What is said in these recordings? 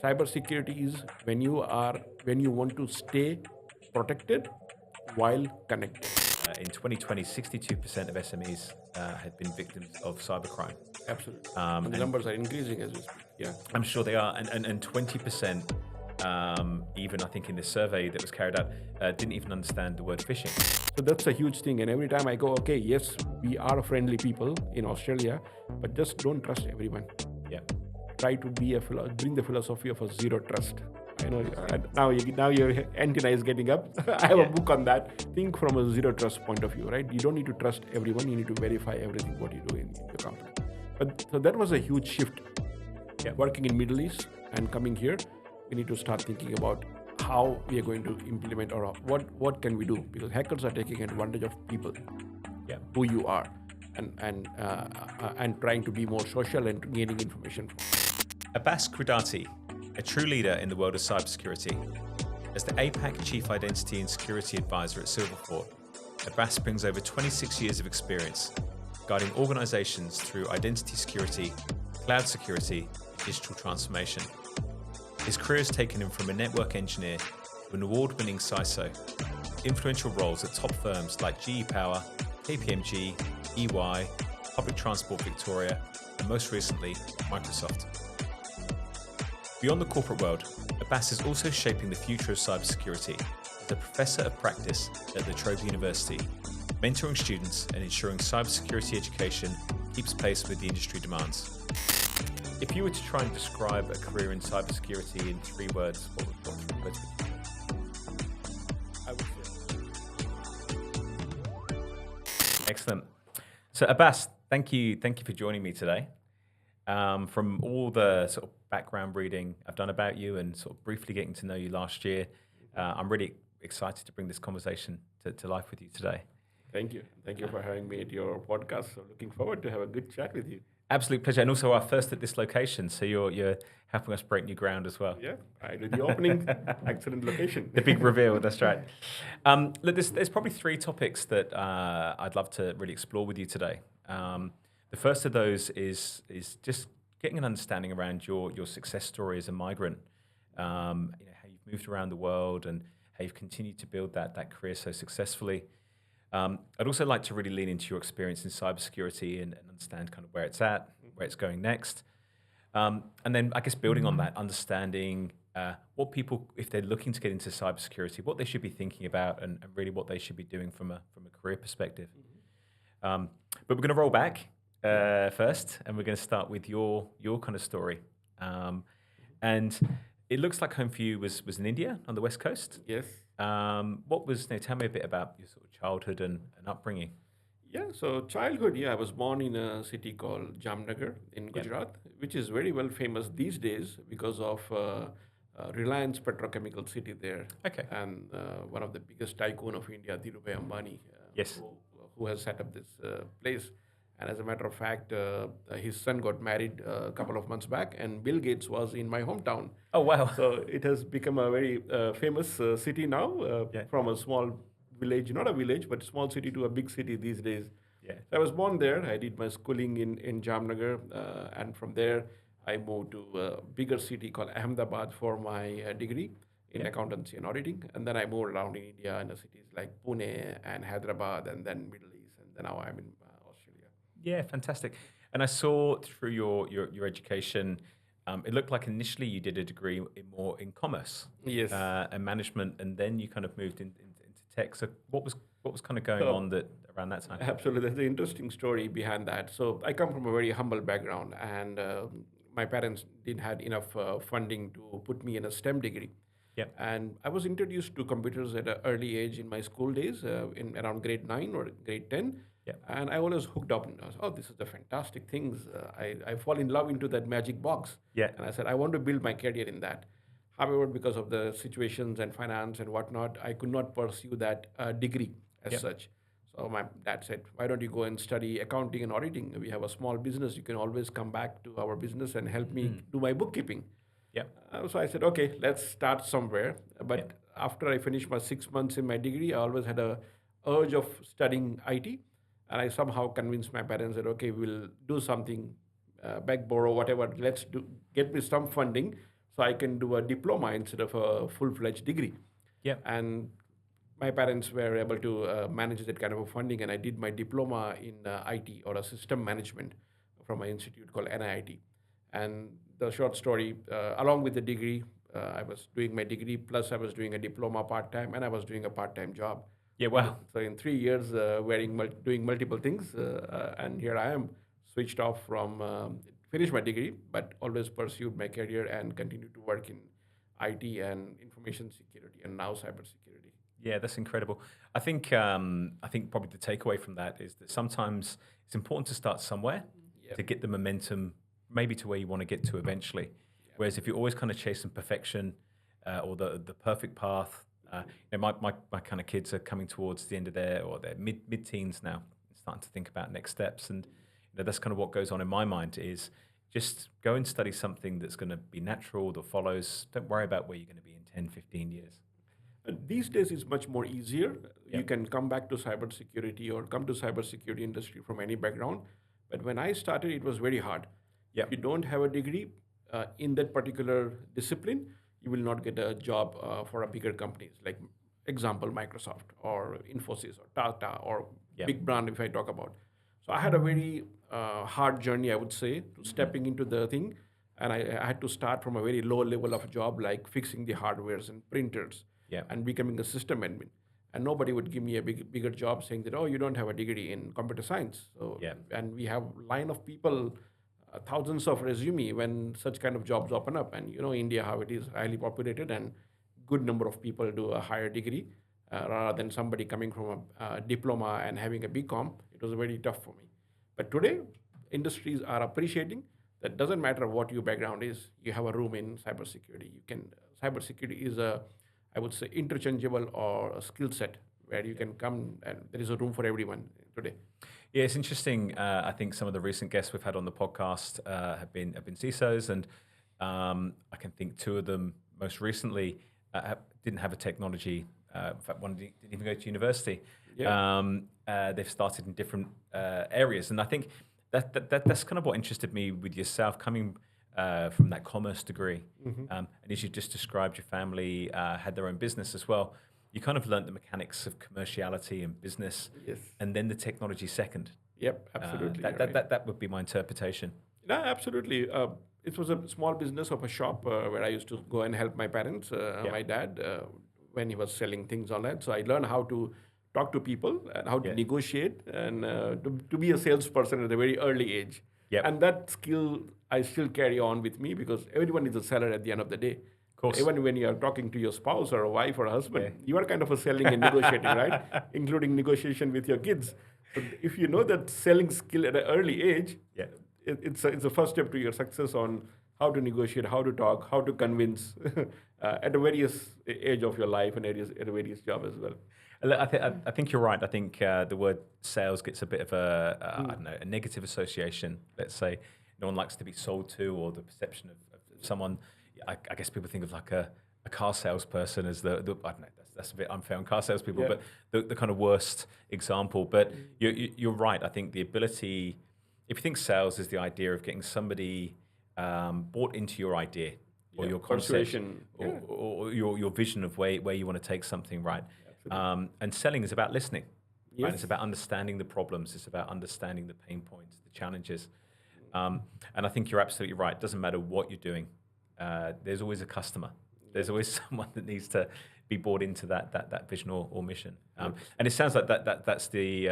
Cybersecurity is when you want to stay protected while connected. In 2020, 62% of SMEs had been victims of cybercrime. Absolutely. And the And numbers are increasing as we speak. Yeah. I'm sure they are. And 20%, even I think in the survey that was carried out, didn't even understand the word phishing. So that's a huge thing. And every time I go, okay, yes, we are friendly people in Australia, but just don't trust everyone. Yeah. Try to be bring the philosophy of a zero trust. I know now your antenna is getting up. I have a book on that. Think from a zero trust point of view, right? You don't need to trust everyone. You need to verify everything what you do in your company. But so that was a huge shift. Yeah. Working in Middle East and coming here, we need to start thinking about how we are going to implement or what can we do, because hackers are taking advantage of people, who you are, and trying to be more social and gaining information from. Abbas Kudrati, a true leader in the world of cybersecurity. As the APAC Chief Identity and Security Advisor at Silverfort, Abbas brings over 26 years of experience guiding organizations through identity security, cloud security, and digital transformation. His career has taken him from a network engineer to an award-winning CISO, influential roles at top firms like GE Power, KPMG, EY, Public Transport Victoria, and most recently, Microsoft. Beyond the corporate world, Abbas is also shaping the future of cybersecurity as a professor of practice at La Trobe University, mentoring students and ensuring cybersecurity education keeps pace with the industry demands. If you were to try and describe a career in cybersecurity in 3 words, what 3 words would you use? I would say. Excellent. So Abbas, thank you for joining me today. From all the sort of background reading I've done about you and sort of briefly getting to know you last year, I'm really excited to bring this conversation to life with you today. Thank you. Thank you for having me at your podcast. So looking forward to have a good chat with you. Absolute pleasure, and also our first at this location. So you're helping us break new ground as well. Yeah, I did the opening. Excellent location. The big reveal. That's right. Look, there's probably 3 topics that I'd love to really explore with you today. The first of those is just getting an understanding around your success story as a migrant. How you've moved around the world and how you've continued to build that career so successfully. I'd also like to really lean into your experience in cybersecurity and understand kind of where it's at, where it's going next. And then I guess building on that, understanding what people, if they're looking to get into cybersecurity, what they should be thinking about and really what they should be doing from a career perspective. But we're going to roll back first, and we're going to start with your kind of story. And it looks like home for you was in India on the West Coast. Yes. Tell me a bit about your sort of childhood and upbringing. Yeah, so childhood, I was born in a city called Jamnagar in Gujarat, which is very well famous these days because of Reliance Petrochemical City there. Okay. And one of the biggest tycoon of India, Dhirubhai Ambani, Yes. who has set up this place. And as a matter of fact, his son got married a couple of months back, and Bill Gates was in my hometown. Oh, wow. So it has become a very famous city now, from a small village, not a village, but small city to a big city these days. Yeah. So I was born there. I did my schooling in Jamnagar, and from there I moved to a bigger city called Ahmedabad for my degree in accountancy and auditing. And then I moved around in India in the cities like Pune and Hyderabad, and then Middle East, and then now I'm in Australia. Yeah, fantastic. And I saw through your education, it looked like initially you did a degree more in commerce, Yes. and management, and then you kind of moved into tech. So what was kind of going on around that time? Absolutely. There's an interesting story behind that. So I come from a very humble background, and my parents didn't have enough funding to put me in a STEM degree. Yep. And I was introduced to computers at an early age in my school days, in around grade 9 or grade 10. Yep. And I always hooked up and I was, oh, this is the fantastic things. I fall in love into that magic box. Yeah. And I said, I want to build my career in that. However, because of the situations and finance and whatnot, I could not pursue that degree as such. So my dad said, why don't you go and study accounting and auditing? We have a small business. You can always come back to our business and help me do my bookkeeping. Yeah. So I said, okay, let's start somewhere. But after I finished my 6 months in my degree, I always had a urge of studying IT. And I somehow convinced my parents that, okay, we'll do something, beg, borrow, whatever. Get me some funding so I can do a diploma instead of a full-fledged degree. Yeah. And my parents were able to manage that kind of a funding, and I did my diploma in IT, or a system management, from an institute called NIIT. And the short story, along with the degree, I was doing my degree, plus I was doing a diploma part-time, and I was doing a part-time job. Yeah. Wow. So in 3 years, doing multiple things, and here I am, switched off from finish my degree, but always pursued my career and continued to work in IT and information security, and now cybersecurity. Yeah, that's incredible. I think probably the takeaway from that is that sometimes it's important to start somewhere Yeah. to get the momentum, maybe to where you want to get to eventually. Whereas if you're always kind of chasing perfection or the perfect path, my kind of kids are coming towards the end of their mid teens now, starting to think about next steps, and that's kind of what goes on in my mind is just go and study something that's going to be natural, that follows. Don't worry about where you're going to be in 10, 15 years. These days it's much more easier. Yeah. You can come back to cybersecurity or come to cybersecurity industry from any background. But when I started, it was very hard. Yeah. If you don't have a degree in that particular discipline, you will not get a job for a bigger companies, like example Microsoft or Infosys or Tata or Yeah. big brand if I talk about. So I had a very hard journey, I would say, to stepping into the thing. And I had to start from a very low level of job, like fixing the hardwares and printers, Yeah. and becoming a system admin. And nobody would give me a bigger job saying that, oh, you don't have a degree in computer science. So, Yeah. and we have line of people, thousands of resume when such kind of jobs open up. And India, how it is highly populated, and good number of people do a higher degree rather than somebody coming from a diploma and having a BCom. It was very tough for me. But today, industries are appreciating that doesn't matter what your background is, you have a room in cybersecurity. Cybersecurity is I would say, interchangeable or a skill set where you can come, and there is a room for everyone today. Yeah, it's interesting. I think some of the recent guests we've had on the podcast have been CISOs, and I can think two of them most recently didn't have a technology. In fact, one didn't even go to university. Yeah. They've started in different areas, and I think that's kind of what interested me with yourself coming from that commerce degree. And as you just described, your family had their own business as well. You kind of learned the mechanics of commerciality and business, Yes. and then the technology second. Yep, absolutely. That would be my interpretation. No, absolutely. It was a small business of a shop where I used to go and help my parents, my dad, when he was selling things online. So I learned how to talk to people and how to negotiate, and to be a salesperson at a very early age. Yep. And that skill I still carry on with me, because everyone is a seller at the end of the day. Of course. Even when you are talking to your spouse or a wife or a husband, you are kind of a selling and negotiating, right? Including negotiation with your kids. So if you know that selling skill at an early age, it's a first step to your success on how to negotiate, how to talk, how to convince at a various age of your life and at a various job as well. I think you're right. I think the word sales gets a bit of I don't know, a negative association. Let's say no one likes to be sold to, or the perception of someone. I guess people think of like a car salesperson as the I don't know. That's a bit unfair on car salespeople, but the kind of worst example. But you're right. I think the ability, if you think sales is the idea of getting somebody bought into your idea or your concept or your vision of where you want to take something, right? And selling is about listening. Yes. Right? It's about understanding the problems. It's about understanding the pain points, the challenges. And I think you're absolutely right. It doesn't matter what you're doing. There's always a customer. There's always someone that needs to be bought into that vision or mission. And it sounds like that's the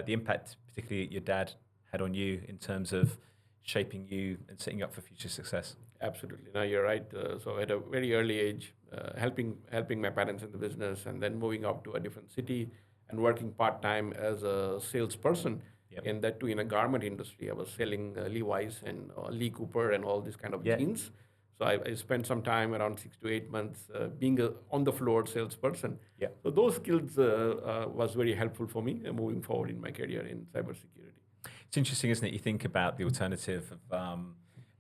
impact, particularly your dad had on you in terms of shaping you and setting you up for future success. Absolutely. No, you're right. So at a very early age, helping my parents in the business, and then moving out to a different city and working part-time as a salesperson, and that too in a garment industry. I was selling Levi's and Lee Cooper and all these kind of jeans. So I spent some time, around 6 to 8 months, being a on-the-floor salesperson. So those skills was very helpful for me moving forward in my career in cybersecurity. It's interesting, isn't it? You think about the alternative of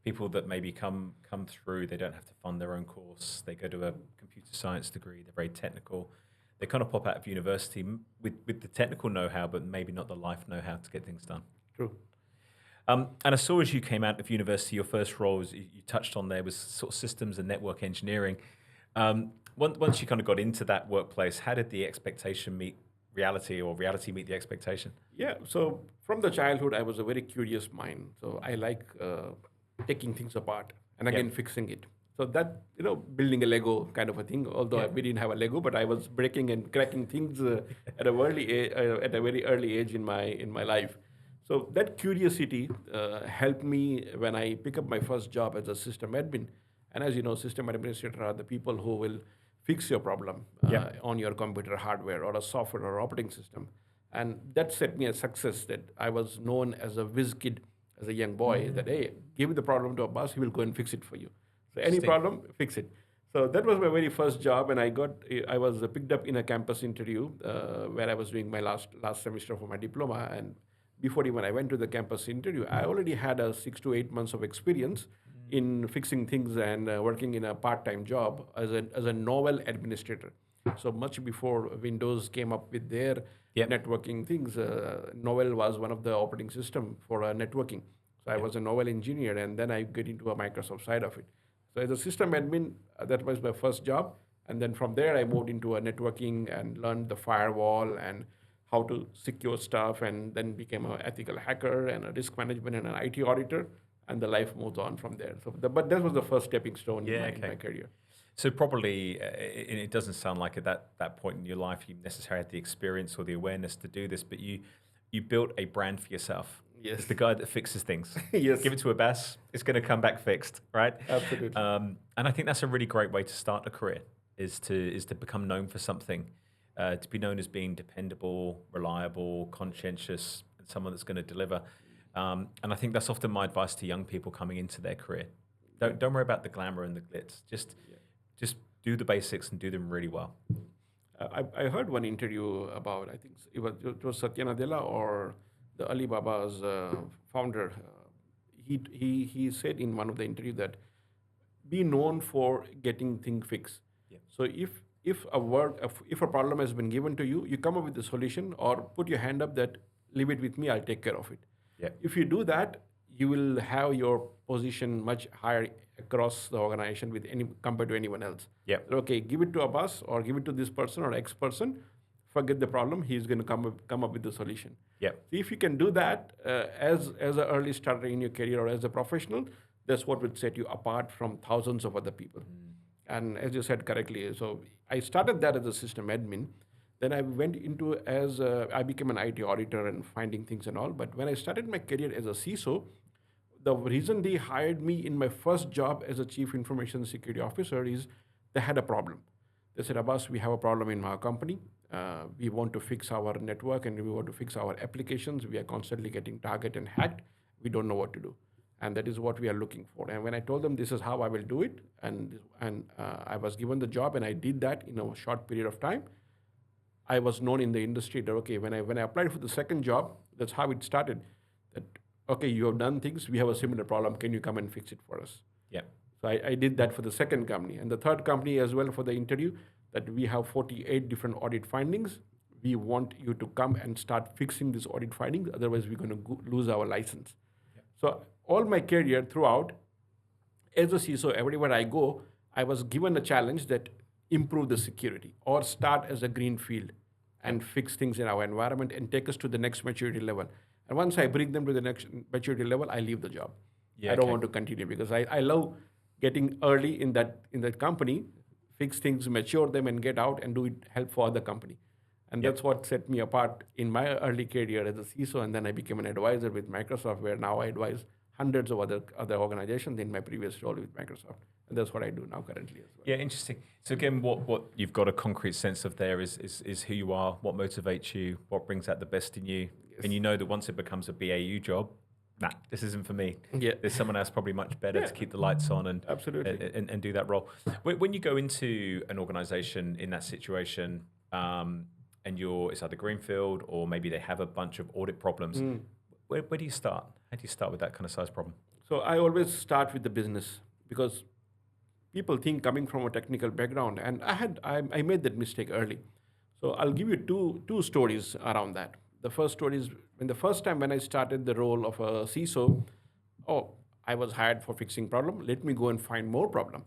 people that maybe come through, they don't have to fund their own course. They go to a computer science degree. They're very technical. They kind of pop out of university with the technical know-how, but maybe not the life know-how to get things done. True. And I saw as you came out of university, your first role, as you touched on there, was sort of systems and network engineering. Once you kind of got into that workplace, how did the expectation meet reality, or reality meet the expectation? Yeah, so from the childhood, I was a very curious mind. So I like taking things apart and again fixing it. So that, building a Lego kind of a thing. Although we didn't have a Lego, but I was breaking and cracking things at a very early age in my life. So that curiosity helped me when I pick up my first job as a system admin. And as you know, system administrator are the people who will fix your problem on your computer hardware or a software or operating system. And that set me a success that I was known as a whiz kid as a young boy, that, hey, give the problem to Abbas, he will go and fix it for you. So any Interesting. problem, fix it. So that was my very first job, and I was picked up in a campus interview where I was doing my last semester for my diploma. And before even I went to the campus interview, I already had a 6 to 8 months of experience in fixing things and working in a part-time job as a novel administrator. So much before Windows came up with their networking things, Novell was one of the operating system for networking. So I was a Novell engineer, and then I get into a Microsoft side of it. So as a system admin, that was my first job. And then from there, I moved into a networking and learned the firewall and how to secure stuff, and then became an ethical hacker and a risk management and an IT auditor. And the life moves on from there. So, but that was the first stepping stone in my career. So probably, it doesn't sound like at that point in your life you necessarily had the experience or the awareness to do this, but you built a brand for yourself. Yes. It's the guy that fixes things. Yes. Give it to Abbas, it's going to come back fixed, right? Absolutely. And I think that's a really great way to start a career, is to become known for something, to be known as being dependable, reliable, conscientious, and someone that's going to deliver. And I think that's often my advice to young people coming into their career. Don't worry about the glamour and the glitz. Just do the basics and do them really well. I heard one interview about, I think it was Satya Nadella or the Alibaba's founder. He said in one of the interview that be known for getting things fixed. Yeah. So if a problem has been given to you, you come up with the solution or put your hand up that leave it with me, I'll take care of it. Yeah. If you do that, you will have your position much higher across the organization compared to anyone else. Yeah. Okay, give it to Abbas or give it to this person or X person. Forget the problem. He's going to come up with the solution. Yeah. If you can do that as an early starter in your career or as a professional, that's what would set you apart from thousands of other people. And as you said correctly, so I started that as a system admin. Then I went into I became an IT auditor and finding things and all. But when I started my career as a CISO, the reason they hired me in my first job as a chief information security officer is they had a problem. They said, Abbas, we have a problem in our company. We want to fix our network and we want to fix our applications. We are constantly getting targeted and hacked. We don't know what to do. And that is what we are looking for. And when I told them this is how I will do it, and I was given the job and I did that in a short period of time, I was known in the industry that, okay, when I applied for the second job, that's how it started. That, okay, you have done things, we have a similar problem, can you come and fix it for us? Yeah. So I did that for the second company. And the third company as well for the interview, that we have 48 different audit findings. We want you to come and start fixing these audit findings, otherwise we're going to lose our license. Yeah. So all my career throughout, as a CISO, everywhere I go, I was given a challenge that improve the security or start as a green field and fix things in our environment and take us to the next maturity level. And once I bring them to the next maturity level, I leave the job. I don't want to continue because I love getting early in that company, fix things, mature them, and get out and do it, help for other company. And that's what set me apart in my early career as a CISO. And then I became an advisor with Microsoft, where now I advise hundreds of other organizations in my previous role with Microsoft. And that's what I do now currently as well. Yeah, interesting. So again, what you've got a concrete sense of there is who you are, what motivates you, what brings out the best in you. Yes. And you know that once it becomes a BAU job, this isn't for me. Yeah. There's someone else probably much better to keep the lights on and absolutely and do that role. When you go into an organization in that situation, and it's either greenfield or maybe they have a bunch of audit problems, where do you start? How do you start with that kind of size problem? So I always start with the business, because people think coming from a technical background, and I made that mistake early. So I'll give you two stories around that. the first story is when the first time when I started the role of a CISO, oh, I was hired for fixing problem. Let me go and find more problem.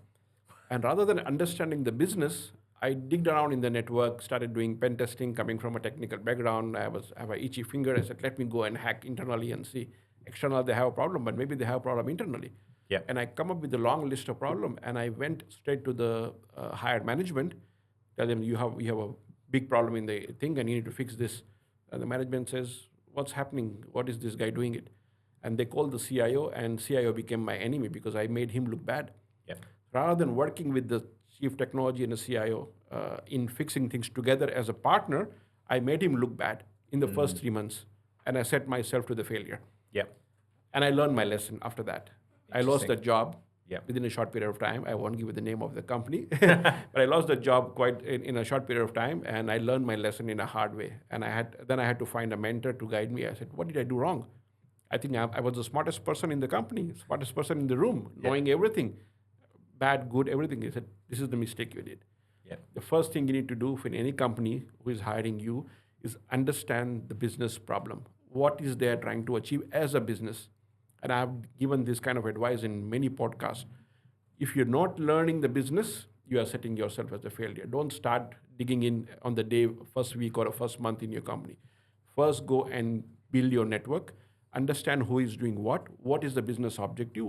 And rather than understanding the business, I digged around in the network, started doing pen testing, coming from a technical background. I have an itchy finger. I said, let me go and hack internally and see. External, they have a problem, but maybe they have a problem internally. Yeah. And I come up with a long list of problem, and I went straight to the higher management, tell them you have a big problem in the thing, and you need to fix this. And the management says, what's happening? What is this guy doing it? And they called the CIO, and CIO became my enemy because I made him look bad. Yeah. Rather than working with the chief technology and the CIO in fixing things together as a partner, I made him look bad in the first 3 months, and I set myself to the failure. Yeah. And I learned my lesson after that. I lost the job Yeah. within a short period of time. I won't give you the name of the company, but I lost the job quite in a short period of time, and I learned my lesson in a hard way. And I had to find a mentor to guide me. I said, what did I do wrong? I think I was the smartest person in the company, smartest person in the room, knowing everything, bad, good, everything. He said, this is the mistake you did. Yeah. The first thing you need to do for any company who is hiring you is understand the business problem. What is they trying to achieve as a business? And I've given this kind of advice in many podcasts. If you're not learning the business, you are setting yourself as a failure. Don't start digging in on the day, first week or first month in your company. First, go and build your network. Understand who is doing what is the business objective.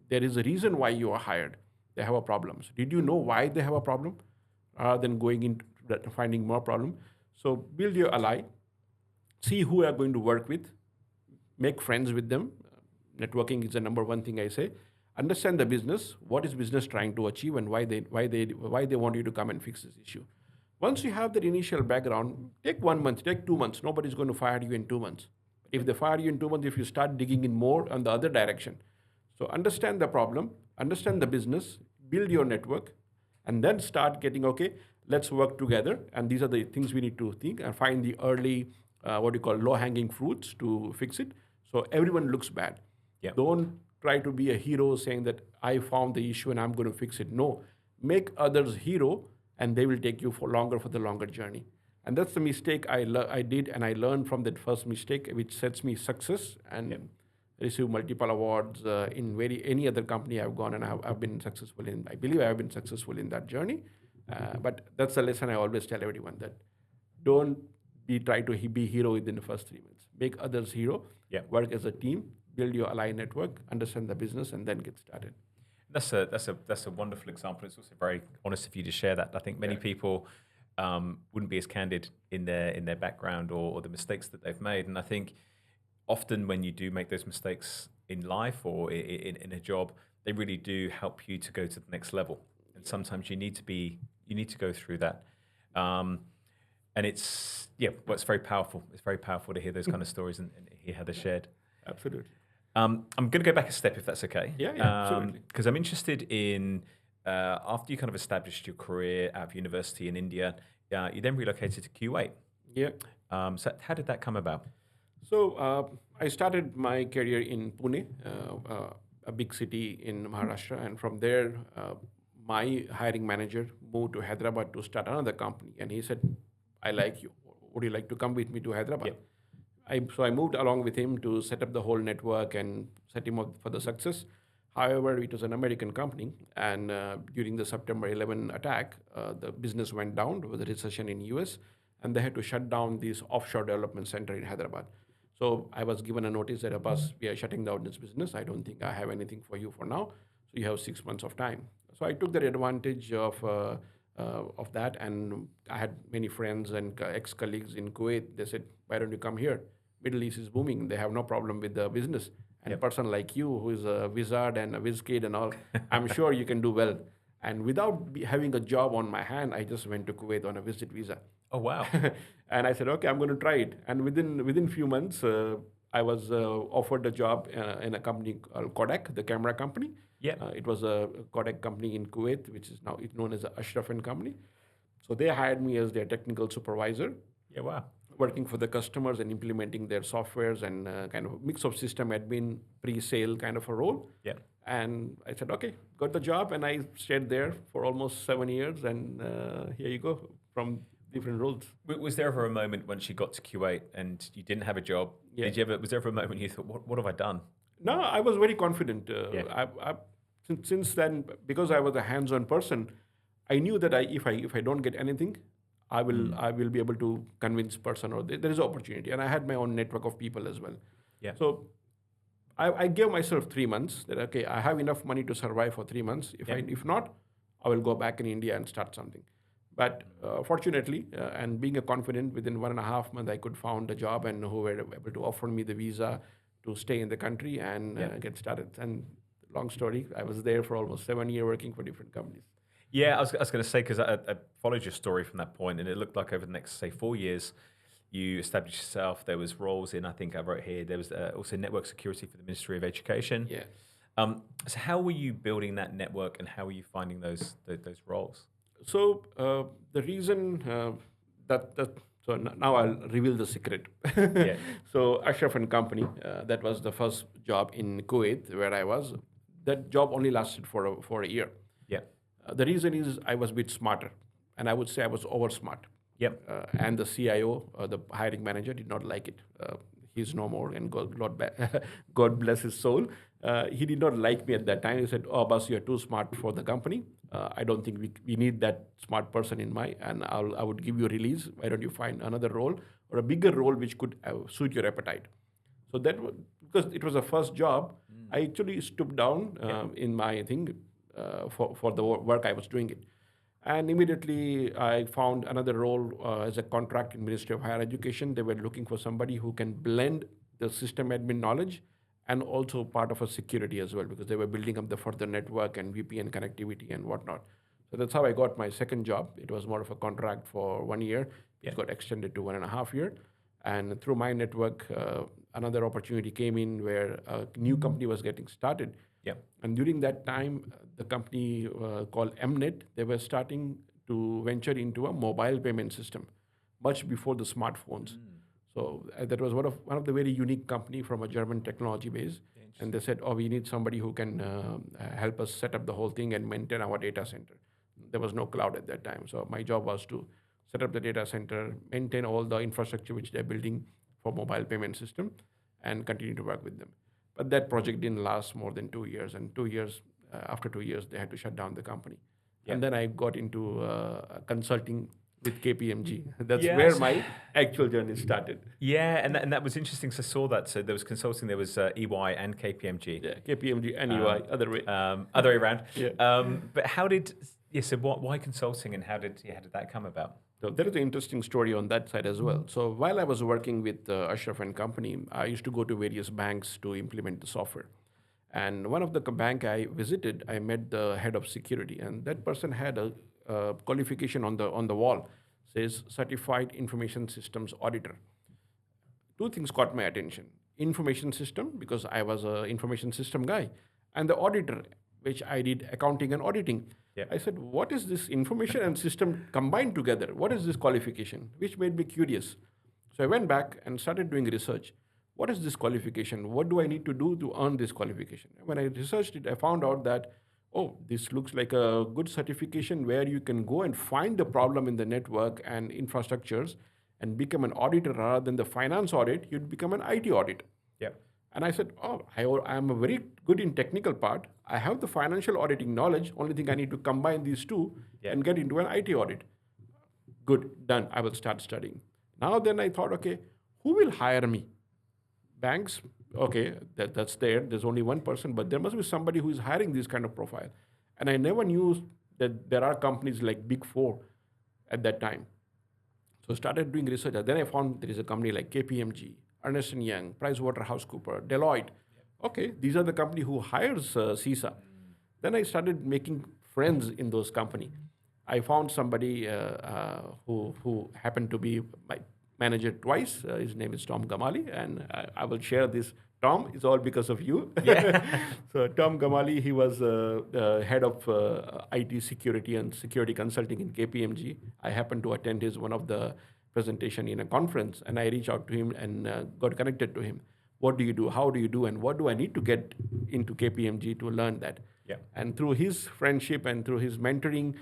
There is a reason why you are hired. They have a problem. So did you know why they have a problem? Rather than going into finding more problem. So build your ally, see who you are going to work with, make friends with them. Networking is the number one thing I say. Understand the business, what is business trying to achieve, and why they want you to come and fix this issue. Once you have that initial background, take 1 month, take 2 months. Nobody's going to fire you in 2 months. If they fire you in 2 months, if you start digging in more on the other direction. So understand the problem, understand the business, build your network, and then start getting, okay, let's work together. And these are the things we need to think and find the early, low-hanging fruits to fix it. So everyone looks bad. Yeah. Don't try to be a hero saying that I found the issue and I'm going to fix it. No, make others hero, and they will take you for the longer journey. And that's the mistake I did, and I learned from that first mistake, which sets me success and receive multiple awards in any other company I've gone, and I've been successful in. I believe I have been successful in that journey. But that's the lesson I always tell everyone, that don't try to be hero within the first 3 months. Make others hero. Yeah. Work as a team. Build your ally network. Understand the business, and then get started. That's a wonderful example. It's also very honest of you to share that. I think many people wouldn't be as candid in their background or the mistakes that they've made. And I think often when you do make those mistakes in life or in a job, they really do help you to go to the next level. And sometimes you need to go through that. And it's very powerful. It's very powerful to hear those kind of stories and hear how they're shared. Absolutely. I'm going to go back a step, if that's okay. Yeah, absolutely. Because I'm interested in, after you kind of established your career out of university in India, you then relocated to Kuwait. Yeah. So how did that come about? So I started my career in Pune, a big city in Maharashtra, and from there, my hiring manager moved to Hyderabad to start another company, and he said, "I like you. Would you like to come with me to Hyderabad?" Yeah. So I moved along with him to set up the whole network and set him up for the success. However, it was an American company, and during the September 11 attack, the business went down with the recession in US, and they had to shut down this offshore development center in Hyderabad. So I was given a notice that, Abbas, we are shutting down this business. I don't think I have anything for you for now. So you have 6 months of time. So I took that advantage of that, and I had many friends and ex-colleagues in Kuwait. They said, "Why don't you come here? Middle East is booming. They have no problem with the business. And a person like you, who is a wizard and a whiz kid and all, I'm sure you can do well." And without having a job on my hand, I just went to Kuwait on a visit visa. Oh, wow. And I said, okay, I'm going to try it. And within few months, I was offered a job in a company called Kodak, the camera company. Yeah. It was a Kodak company in Kuwait, which is now known as the Ashraf & Company. So they hired me as their technical supervisor. Yeah, wow. Working for the customers and implementing their softwares and kind of a mix of system admin, pre-sale kind of a role. Yeah. And I said, okay, got the job. And I stayed there for almost 7 years. And here you go. different roles. Was there ever a moment once you got to Kuwait and you didn't have a job? Yeah. Was there ever a moment you thought, what have I done? No, I was very confident. Yeah. Since then, because I was a hands-on person, I knew that if I don't get anything, I will be able to convince person or there is opportunity, and I had my own network of people as well. Yeah. So I gave myself 3 months that okay, I have enough money to survive for 3 months. If not, I will go back in India and start something. But fortunately, and being a confident, within 1.5 months, I could found a job and who were able to offer me the visa to stay in the country and get started. And long story, I was there for almost 7 years working for different companies. Yeah, I was going to say, because I followed your story from that point, and it looked like over the next, say, 4 years, you established yourself. There was roles in, I think I wrote here, there was also network security for the Ministry of Education. Yeah. So how were you building that network, and how were you finding those roles? So the reason so now I'll reveal the secret. Yeah. So Ashraf and Company, that was the first job in Kuwait where I was. That job only lasted for a year. Yeah. The reason is I was a bit smarter, and I would say I was over smart. Yep. And the CIO, the hiring manager, did not like it. He's no more, and God bless his soul. He did not like me at that time. He said, "Oh, Abbas, you're too smart for the company. I don't think we need that smart person in and I would give you a release. Why don't you find another role or a bigger role which could suit your appetite?" So that was, because it was a first job, I actually stooped down in my thing for the work I was doing it. And immediately I found another role as a contract in Ministry of Higher Education. They were looking for somebody who can blend the system admin knowledge and also part of a security as well, because they were building up the further network and VPN connectivity and whatnot. So that's how I got my second job. It was more of a contract for 1 year. It got extended to 1.5 years. And through my network, another opportunity came in where a new company was getting started. Yeah. And during that time, the company called Mnet, they were starting to venture into a mobile payment system, much before the smartphones. So that was one of the very unique company from a German technology base. And they said, "Oh, we need somebody who can help us set up the whole thing and maintain our data center." There was no cloud at that time. So my job was to set up the data center, maintain all the infrastructure which they're building for mobile payment system, and continue to work with them. But that project didn't last more than 2 years. And after 2 years, they had to shut down the company. Yeah. And then I got into consulting with KPMG. That's Yes. where my actual journey started. Yeah, and that was interesting. So I saw that. So there was consulting, there was EY and KPMG. Yeah, KPMG and EY, other way. Other way around. Yeah. But so why consulting, and how did that come about? So there is an interesting story on that side as well. So while I was working with Ashraf and Company, I used to go to various banks to implement the software. And one of the bank I visited, I met the head of security, and that person had a qualification on the wall, says Certified Information Systems Auditor. Two things caught my attention: information system, because I was an information system guy, and the auditor, which I did accounting and auditing. Yep. I said, "What is this information and system combined together? What is this qualification?" Which made me curious. So I went back and started doing research. What is this qualification? What do I need to do to earn this qualification? When I researched it, I found out that, oh, this looks like a good certification where you can go and find the problem in the network and infrastructures and become an auditor rather than the finance audit. You'd become an IT audit. Yeah. And I said, "Oh, I am a very good in technical part. I have the financial auditing knowledge. Only thing I need to combine these two and get into an IT audit." Good, done. I will start studying. Now then I thought, okay, who will hire me? Banks, okay, that's there. There's only one person, but there must be somebody who is hiring this kind of profile. And I never knew that there are companies like Big Four at that time. So I started doing research. And then I found there is a company like KPMG, Ernst & Young, PricewaterhouseCoopers, Deloitte. Okay, these are the company who hires CISA. Then I started making friends in those company. I found somebody who happened to be my manager twice. His name is Tom Gamali, and I will share this. Tom, is all because of you. Yeah. So Tom Gamali, he was the head of IT security and security consulting in KPMG. I happened to attend one of the presentation in a conference, and I reached out to him and got connected to him. What do you do? How do you do? And what do I need to get into KPMG to learn that? Yeah. And through his friendship and through his mentoring,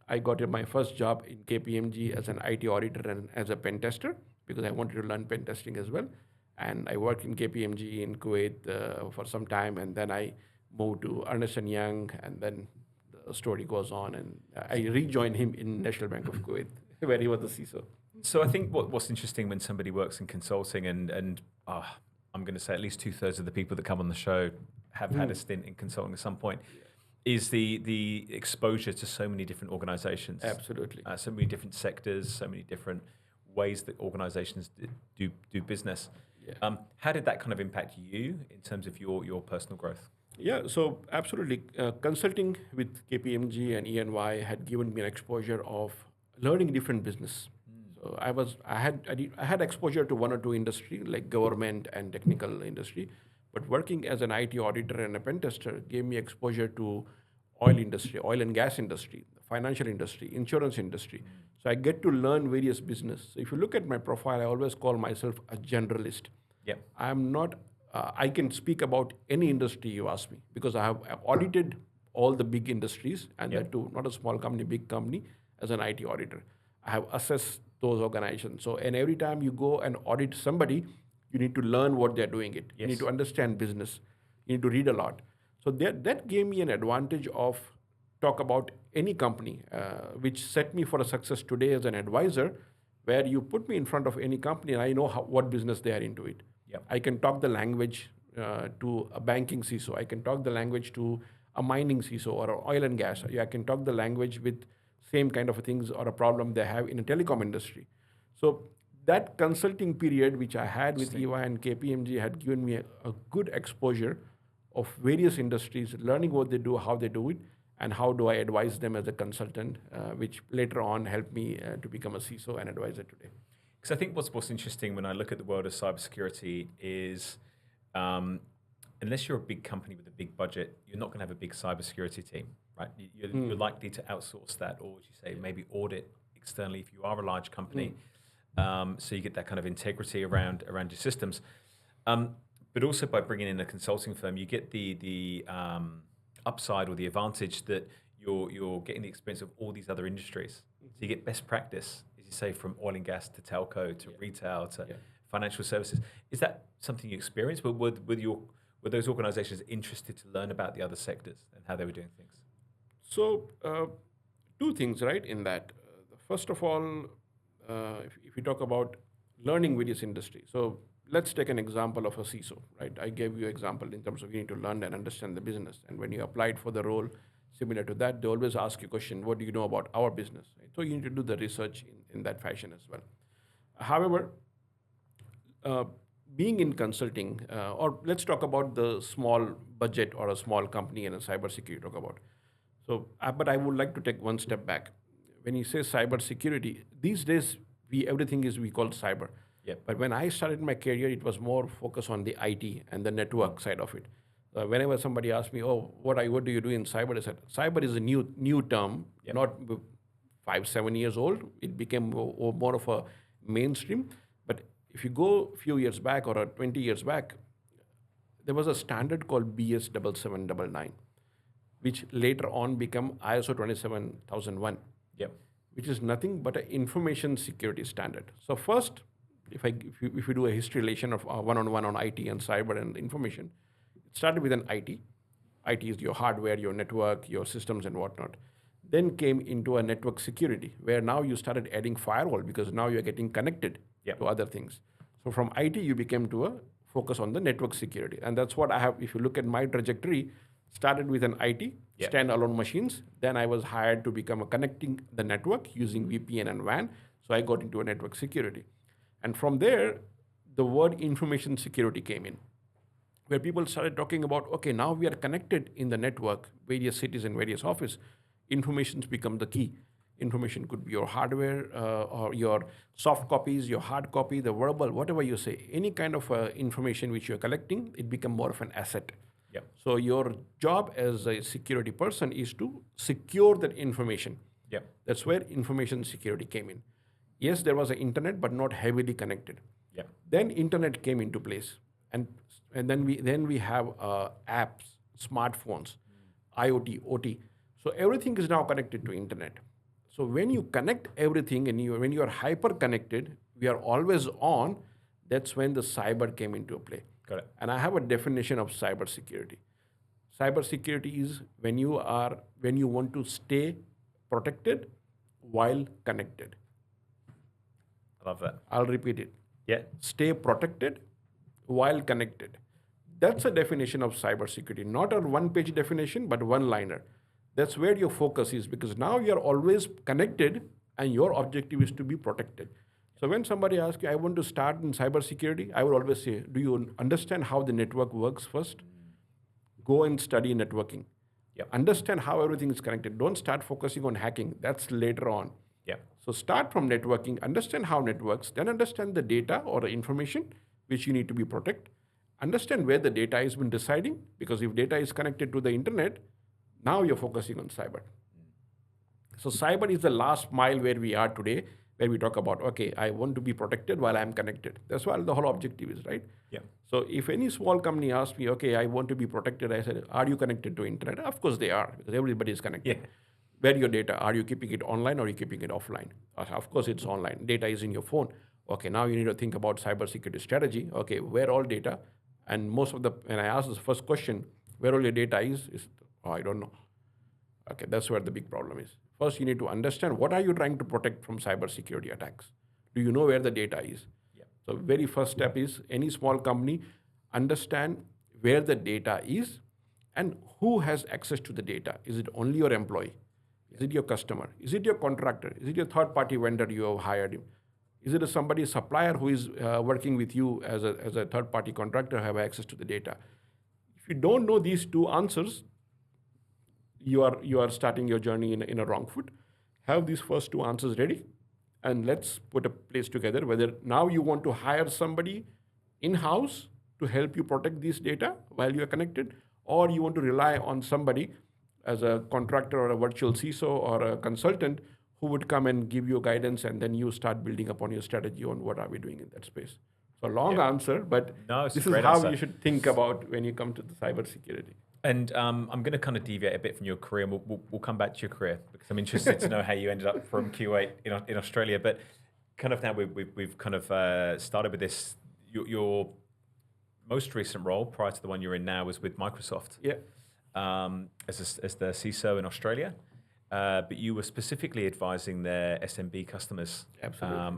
I got my first job in KPMG as an IT auditor and as a pen tester because I wanted to learn pen testing as well. And I worked in KPMG in Kuwait for some time, and then I moved to Ernst and Young, and then the story goes on, and I rejoined him in National Bank of Kuwait, where he was the CISO. So I think what's interesting when somebody works in consulting, and I'm going to say at least 2/3 of the people that come on the show have had a stint in consulting at some point, is the exposure to so many different organizations. Absolutely. So many different sectors, so many different ways that organizations do business. Yeah. How did that kind of impact you in terms of your personal growth? Yeah, so absolutely. Consulting with KPMG and EY had given me an exposure of learning different business. So I had exposure to one or two industry like government and technical industry, but working as an IT auditor and a pen tester gave me exposure to oil industry, oil and gas industry, financial industry, insurance industry. So I get to learn various business. So if you look at my profile, I always call myself a generalist. Yep. I'm not. I can speak about any industry you ask me because I've audited all the big industries and that too, not a small company, big company as an IT auditor. I have assessed those organizations. So and every time you go and audit somebody, you need to learn what they're doing it. You need to understand business. You need to read a lot. So that gave me an advantage of talk about any company, which set me for a success today as an advisor, where you put me in front of any company and I know what business they are into it. Yep. I can talk the language to a banking CISO. I can talk the language to a mining CISO or a oil and gas. I can talk the language with same kind of things or a problem they have in a telecom industry. So that consulting period which I had with EY and KPMG had given me a good exposure of various industries, learning what they do, how they do it, and how do I advise them as a consultant, which later on helped me to become a CISO and advisor today. Because I think what's interesting when I look at the world of cybersecurity is, unless you're a big company with a big budget, you're not going to have a big cybersecurity team, right? You're likely to outsource that, or as you say, maybe audit externally if you are a large company. So you get that kind of integrity around your systems. But also by bringing in a consulting firm, you get the upside or the advantage that you're getting the experience of all these other industries. So you get best practice, as you say, from oil and gas to telco to retail to financial services. Is that something you experienced? Were those organizations interested to learn about the other sectors and how they were doing things? So two things, right, in that. First of all, if we talk about learning various industries. So let's take an example of a CISO, right? I gave you example in terms of you need to learn and understand the business. And when you applied for the role similar to that, they always ask you a question, what do you know about our business? Right? So you need to do the research in that fashion as well. However, being in consulting, or let's talk about the small budget or a small company and a cybersecurity talk about. So, but I would like to take one step back. When you say cybersecurity, these days everything we call cyber. Yep. But when I started my career, it was more focused on the IT and the network side of it. Whenever somebody asks me, "Oh, what do you do in cyber?" I said, "Cyber is a new term, not 5-7 years old. It became more of a mainstream. But if you go a few years back or 20 years back, there was a standard called BS 7799, which later on became ISO 27001." Yep. Which is nothing but an information security standard. So first, if you do a history relation of one-on-one on IT and cyber and information, it started with an IT. IT is your hardware, your network, your systems and whatnot. Then came into a network security, where now you started adding firewall because now you're getting connected to other things. So from IT, you became to a focus on the network security. And that's what I have, if you look at my trajectory, started with an IT, standalone machines. Then I was hired to become a connecting the network using VPN and WAN. So I got into a network security. And from there, the word information security came in, where people started talking about, okay, now we are connected in the network, various cities and various offices. Informations become the key. Information could be your hardware or your soft copies, your hard copy, the verbal, whatever you say. Any kind of information which you're collecting, it becomes more of an asset. Yep. So your job as a security person is to secure that information. Yep. That's where information security came in. Yes, there was an internet, but not heavily connected. Yep. Then internet came into place, and then we have apps, smartphones, IoT, OT. So everything is now connected to internet. So when you connect everything and when you are hyper connected, we are always on. That's when the cyber came into play. Got it. And I have a definition of cybersecurity. Cybersecurity is when you want to stay protected while connected. I love that. I'll repeat it. Yeah. Stay protected while connected. That's a definition of cybersecurity, not a one-page definition, but one-liner. That's where your focus is because now you're always connected and your objective is to be protected. So when somebody asks you, I want to start in cybersecurity, I would always say, do you understand how the network works first? Go and study networking. Yep. Understand how everything is connected. Don't start focusing on hacking. That's later on. Yeah. So start from networking, understand how it works, then understand the data or the information which you need to be protect. Understand where the data has been residing, because if data is connected to the internet, now you're focusing on cyber. So cyber is the last mile where we are today, where we talk about, okay, I want to be protected while I'm connected. That's what the whole objective is, right? Yeah. So if any small company asks me, okay, I want to be protected, I said, are you connected to internet? Of course they are, because everybody is connected. Yeah. Where your data? Are you keeping it online or are you keeping it offline? Of course it's online. Data is in your phone. Okay, now you need to think about cybersecurity strategy. Okay, where all data? And most of when I ask the first question, where all your data is oh, I don't know. Okay, that's where the big problem is. First, you need to understand what are you trying to protect from cybersecurity attacks. Do you know where the data is? Yeah. So very first step is any small company, understand where the data is and who has access to the data. Is it only your employee? Is it your customer? Is it your contractor? Is it your third-party vendor you have hired him? Is it somebody supplier who is working with you as a third-party contractor have access to the data? If you don't know these two answers, you are starting your journey in a wrong foot. Have these first two answers ready, and let's put a place together whether now you want to hire somebody in-house to help you protect this data while you are connected, or you want to rely on somebody as a contractor or a virtual CISO or a consultant who would come and give you guidance, and then you start building upon your strategy on what are we doing in that space. So long answer, but No, it's a this is great how answer. you should think about when you come to the cybersecurity. And I'm going to kind of deviate a bit from your career, and we'll come back to your career because I'm interested to know how you ended up from Kuwait in Australia. But kind of now we've kind of started with this. Your most recent role prior to the one you're in now was with Microsoft. Yeah. As the CISO in Australia. But you were specifically advising their SMB customers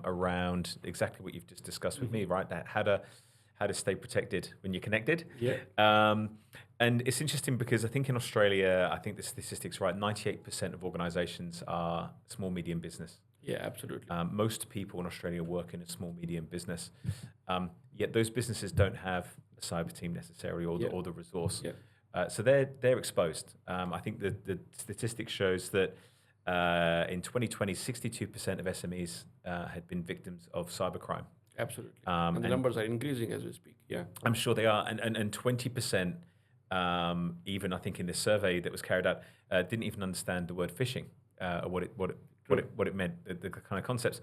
around exactly what you've just discussed with me, right? That how to stay protected when you're connected. Yeah. And it's interesting because I think in Australia, I think the statistics right, 98% of organizations are small, medium business. Yeah, absolutely. Most people in Australia work in a small, medium business. Yet those businesses don't have a cyber team necessarily or the resource. Yeah. So they're exposed. I think the statistics shows that in 2020, 62% of SMEs had been victims of cybercrime. Absolutely. And the numbers are increasing as we speak. Yeah. I'm sure they are. And 20%, even I think in this survey that was carried out, didn't even understand the word phishing or what it meant, the kind of concepts.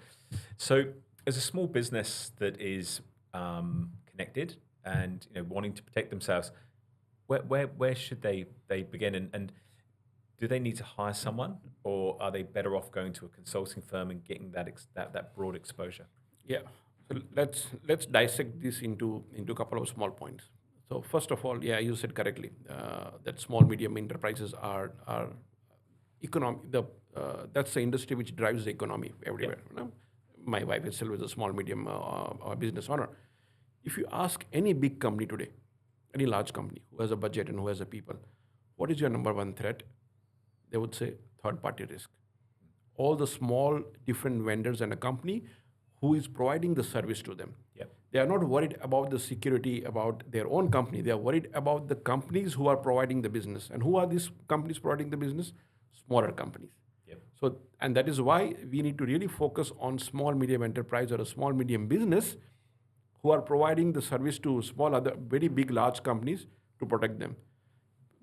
So as a small business that is connected and wanting to protect themselves, where should they begin, and do they need to hire someone, or are they better off going to a consulting firm and getting that broad exposure? Yeah. So let's dissect this into a couple of small points. So first of all, yeah, you said correctly that small medium enterprises are economic. That's the industry which drives the economy everywhere. Yeah. My wife itself is a small medium business owner. If you ask any big company today, any large company who has a budget and who has a people, what is your number one threat? They would say third-party risk. All the small different vendors and a company who is providing the service to them. Yep. They are not worried about the security about their own company. They are worried about the companies who are providing the business. And who are these companies providing the business? Smaller companies. Yep. So, and that is why we need to really focus on small medium enterprise or a small medium business who are providing the service to small other very big large companies to protect them.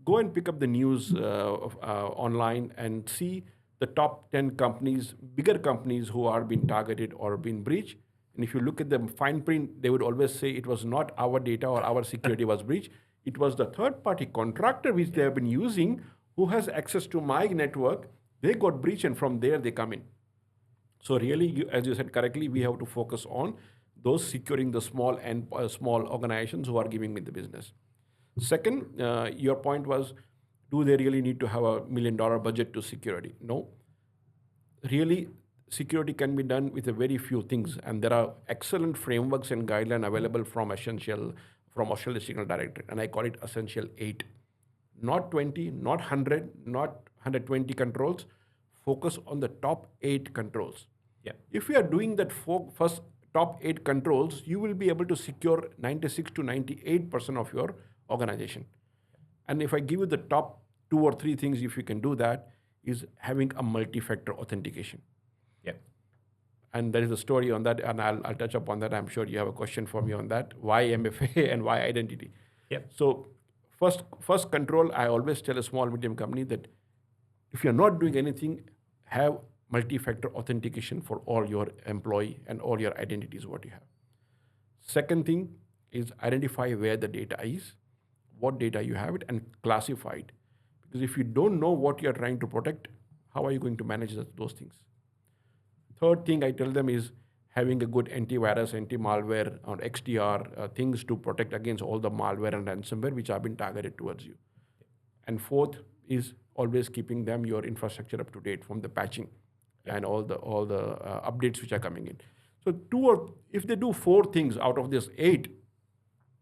Go and pick up the news online and see the top 10 companies, bigger companies who are being targeted or being breached. And if you look at the fine print, they would always say it was not our data or our security was breached. It was the third-party contractor which they have been using who has access to my network They got breached, and from there they come in. So really, as you said correctly, we have to focus on those securing the small and small organizations who are giving me the business. Second, your point was, do they really need to have $1 million budget to security? No, really, security can be done with a very few things, and there are excellent frameworks and guidelines available from Australian Signal Directorate, and I call it Essential 8, not 20, not 100, not 120 controls. Focus on the top 8 controls. Yeah. If you are doing that first top 8 controls, you will be able to secure 96 to 98% of your organization. And if I give you the top 2 or 3 things, if you can do that, is having a multi-factor authentication. Yeah. And there is a story on that, and I'll touch upon that. I'm sure you have a question for me on that. Why MFA and why identity? Yeah. So first control, I always tell a small, medium company that if you're not doing anything, have multi-factor authentication for all your employee and all your identities, what you have. Second thing is identify where the data is, what data you have it, and classify it. Because if you don't know what you're trying to protect, how are you going to manage those things? Third thing I tell them is having a good antivirus, anti-malware, or XDR things to protect against all the malware and ransomware which have been targeted towards you. And fourth is always keeping them your infrastructure up to date from the patching and all the updates which are coming in. So if they do 4 things out of this 8,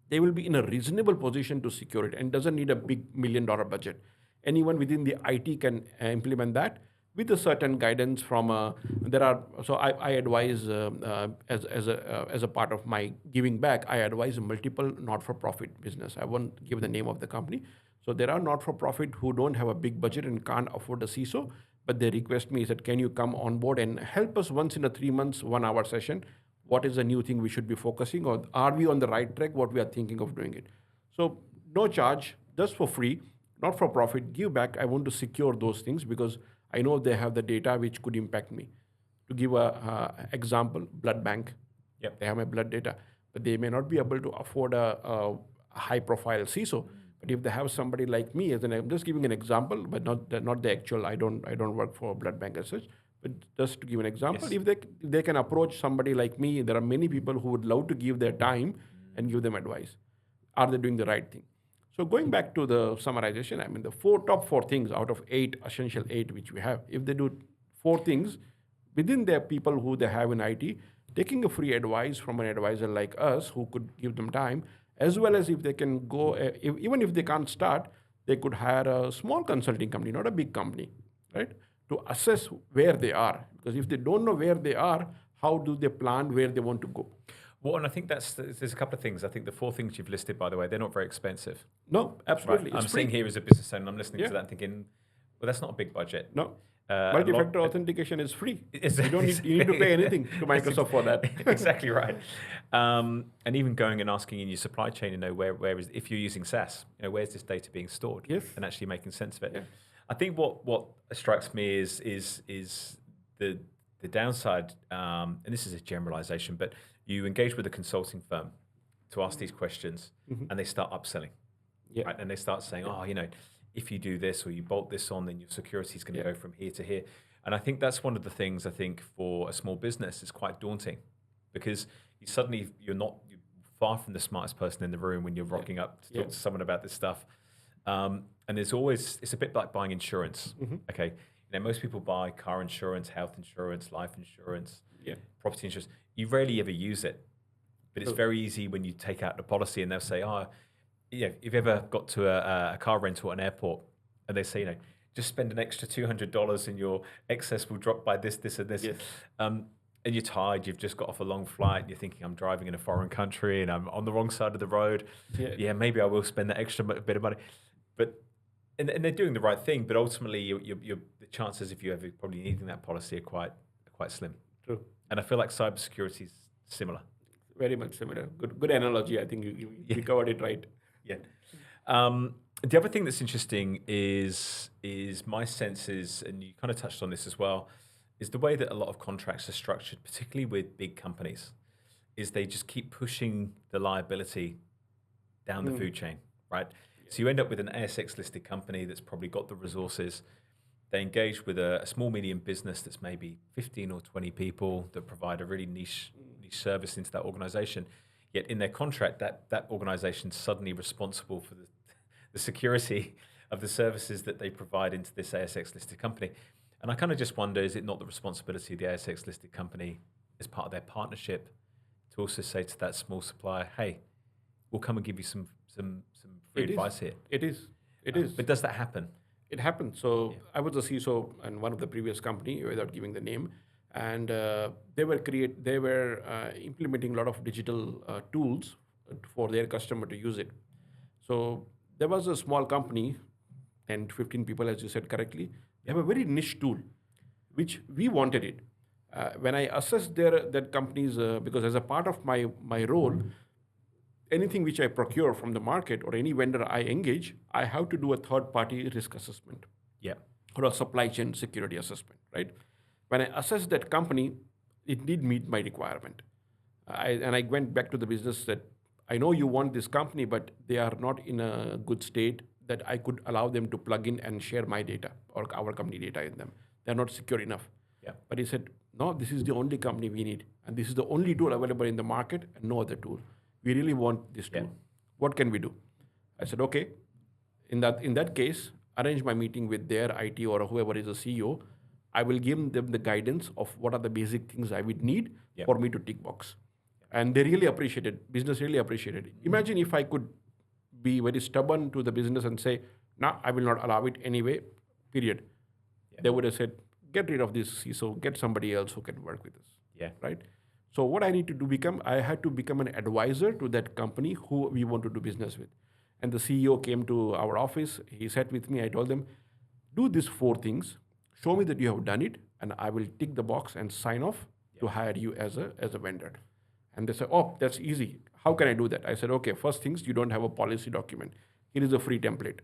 they will be in a reasonable position to secure it, and doesn't need a big $1 million budget. Anyone within the IT can implement that with a certain guidance from I advise as a part of my giving back, I advise multiple not-for-profit business. I won't give the name of the company. So there are not-for-profit who don't have a big budget and can't afford a CISO, but they request me that, can you come on board and help us once in a 3 months, 1 hour session? What is the new thing we should be focusing on? Are we on the right track? What we are thinking of doing it? So no charge, just for free, not for profit, give back. I want to secure those things because I know they have the data which could impact me. To give a example, blood bank. Yep. They have my blood data, but they may not be able to afford a high-profile CISO. But if they have somebody like me, I'm just giving an example, but not the actual. I don't work for a blood bank as such. But just to give an example, Yes. if they can approach somebody like me, there are many people who would love to give their time and give them advice. Are they doing the right thing? So going back to the summarization, I mean the top four things out of 8, essential 8 which we have. If they do 4 things within their people who they have in IT, taking a free advice from an advisor like us who could give them time, as well as if they can go, even if they can't start, they could hire a small consulting company, not a big company, right? To assess where they are. Because if they don't know where they are, how do they plan where they want to go? Well, and I think there's a couple of things. I think the 4 things you've listed, by the way, they're not very expensive. No, absolutely. Right? It's I'm free. sitting here as a business owner, and I'm listening Yeah. to that and thinking, well, that's not a big budget. No. A Multi-factor lot- authentication is free. It's- You don't need to pay anything to Microsoft for that. Exactly right. And even going and asking in your supply chain, where is, if you're using SaaS, where's this data being stored? Yes. And actually making sense of it. Yeah. I think what strikes me is the downside, and this is a generalization, but you engage with a consulting firm to ask these questions, and they start upselling. Yeah. Right? And they start saying, if you do this or you bolt this on, then your security is going to go from here to here. And I think that's one of the things I think for a small business is quite daunting, because you're far from the smartest person in the room when you're rocking up to talk to someone about this stuff. And it's a bit like buying insurance. Okay. Most people buy car insurance, health insurance, life insurance, property insurance. You rarely ever use it, but it's very easy when you take out the policy and they'll say, if you've ever got to a car rental at an airport and they say, just spend an extra $200 and your excess will drop by this, and this. Yes. And you're tired, you've just got off a long flight, and you're thinking, I'm driving in a foreign country and I'm on the wrong side of the road. Yeah, maybe I will spend that extra bit of money. But and they're doing the right thing, but ultimately the chances of you ever probably needing that policy are quite slim. True. And I feel like cybersecurity is similar. Very much similar. Good analogy. I think you covered it right. Yeah. The other thing that's interesting is my sense is, and you kind of touched on this as well, is the way that a lot of contracts are structured, particularly with big companies, is they just keep pushing the liability down the food chain, right? So you end up with an ASX listed company that's probably got the resources, they engage with a small, medium business that's maybe 15 or 20 people that provide a really niche service into that organization. Yet in their contract, that organization is suddenly responsible for the security of the services that they provide into this ASX listed company. And I kind of just wonder, is it not the responsibility of the ASX listed company as part of their partnership to also say to that small supplier, hey, we'll come and give you some free advice here? It is. It is. But does that happen? It happened. So I was a CISO in one of the previous company, without giving the name, and they were implementing a lot of digital tools for their customer to use it. So there was a small company, 10 to 15 people, as you said correctly. They have a very niche tool, which we wanted it. When I assessed that companies, because as a part of my role, anything which I procure from the market or any vendor I engage, I have to do a third-party risk assessment. Yeah. Or a supply chain security assessment, right? When I assessed that company, it did meet my requirement. I went back to the business that I know you want this company, but they are not in a good state that I could allow them to plug in and share my data or our company data in them. They're not secure enough. Yeah. But he said, no, this is the only company we need. And this is the only tool available in the market and no other tool. We really want this tool. What can we do? I said, okay, in that case, arrange my meeting with their IT or whoever is the CEO. I will give them the guidance of what are the basic things I would need for me to tick box. And they really appreciated, business really appreciated. Imagine if I could be very stubborn to the business and say, no, I will not allow it anyway, period. Yeah. They would have said, get rid of this CISO, get somebody else who can work with us. Yeah. Right? So what I need to do I had to become an advisor to that company who we want to do business with. And the CEO came to our office. He sat with me. I told them, do these 4 things. Show me that you have done it, and I will tick the box and sign off to hire you as a vendor. And they said, oh, that's easy. How can I do that? I said, okay, first things, you don't have a policy document. Here is a free template.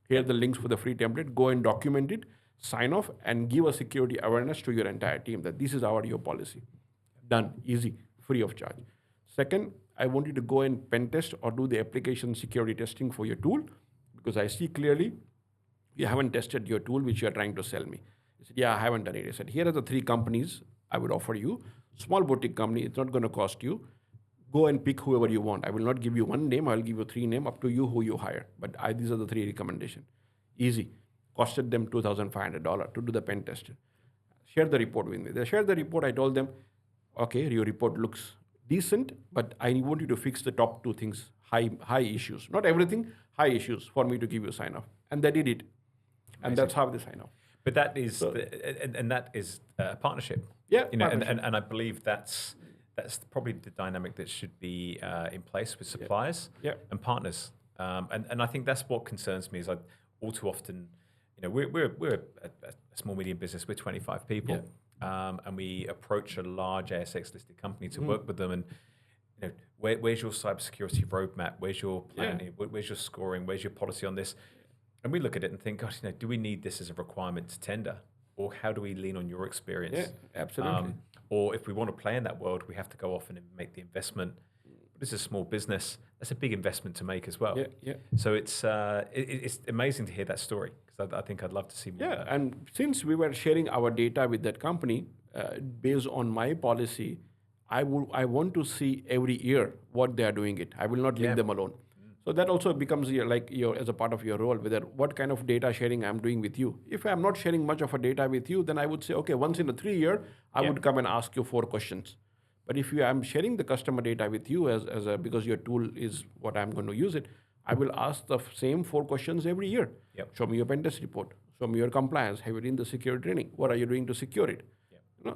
Here are the links for the free template. Go and document it, sign off, and give a security awareness to your entire team that this is your policy. Done, easy, free of charge. Second, I want you to go and pen test or do the application security testing for your tool, because I see clearly you haven't tested your tool which you are trying to sell me. He said, yeah, I haven't done it. I said, here are the 3 companies I would offer you. Small boutique company, it's not going to cost you. Go and pick whoever you want. I will not give you 1 name, I'll give you 3 names, up to you who you hire. But these are the 3 recommendations. Easy. Costed them $2,500 to do the pen test. Share the report with me. They shared the report. I told them, okay, your report looks decent, but I want you to fix the top 2 things, high issues. Not everything, high issues for me to give you a sign off. And they did it. And that's how they sign off. But that is, and that is a partnership. Yeah, partnership. And I believe that's probably the dynamic that should be in place with suppliers and partners. And I think that's what concerns me is all too often, we're a small medium business. We're 25 people, and we approach a large ASX listed company to work with them. And where's your cybersecurity roadmap? Where's your planning? Where's your scoring? Where's your policy on this? And we look at it and think, gosh, do we need this as a requirement to tender? Or how do we lean on your experience? Yeah, absolutely. Or if we want to play in that world, we have to go off and make the investment. But it's a small business. That's a big investment to make as well. Yeah. So it's amazing to hear that story, because I think I'd love to see more of that. And since we were sharing our data with that company, based on my policy, I want to see every year what they are doing it. I will not leave them alone. So that also becomes as a part of your role, whether what kind of data sharing I'm doing with you. If I'm not sharing much of a data with you, then I would say, okay, once in a 3 year, I would come and ask you 4 questions. But if I'm sharing the customer data with you because your tool is what I'm going to use it, I will ask the same 4 questions every year. Yep. Show me your pen test report. Show me your compliance. Have you done the security training? What are you doing to secure it?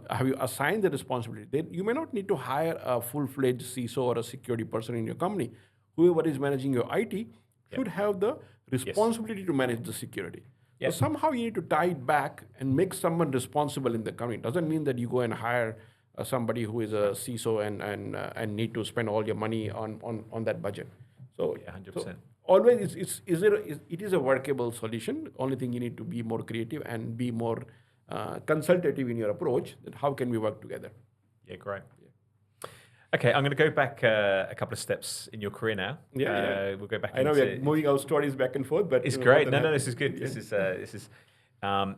Have you assigned the responsibility? You may not need to hire a full-fledged CISO or a security person in your company. Whoever is managing your IT should have the responsibility to manage the security. So somehow you need to tie it back and make someone responsible in the company. It doesn't mean that you go and hire somebody who is a CISO and need to spend all your money on that budget. So, 100%. So always it is a workable solution. Only thing you need to be more creative and be more consultative in your approach. That how can we work together? Yeah, great. Okay, I'm going to go back a couple of steps in your career now. Yeah. We'll go back. I know we're moving our stories back and forth, but it's great. No, this is good. Yeah. This is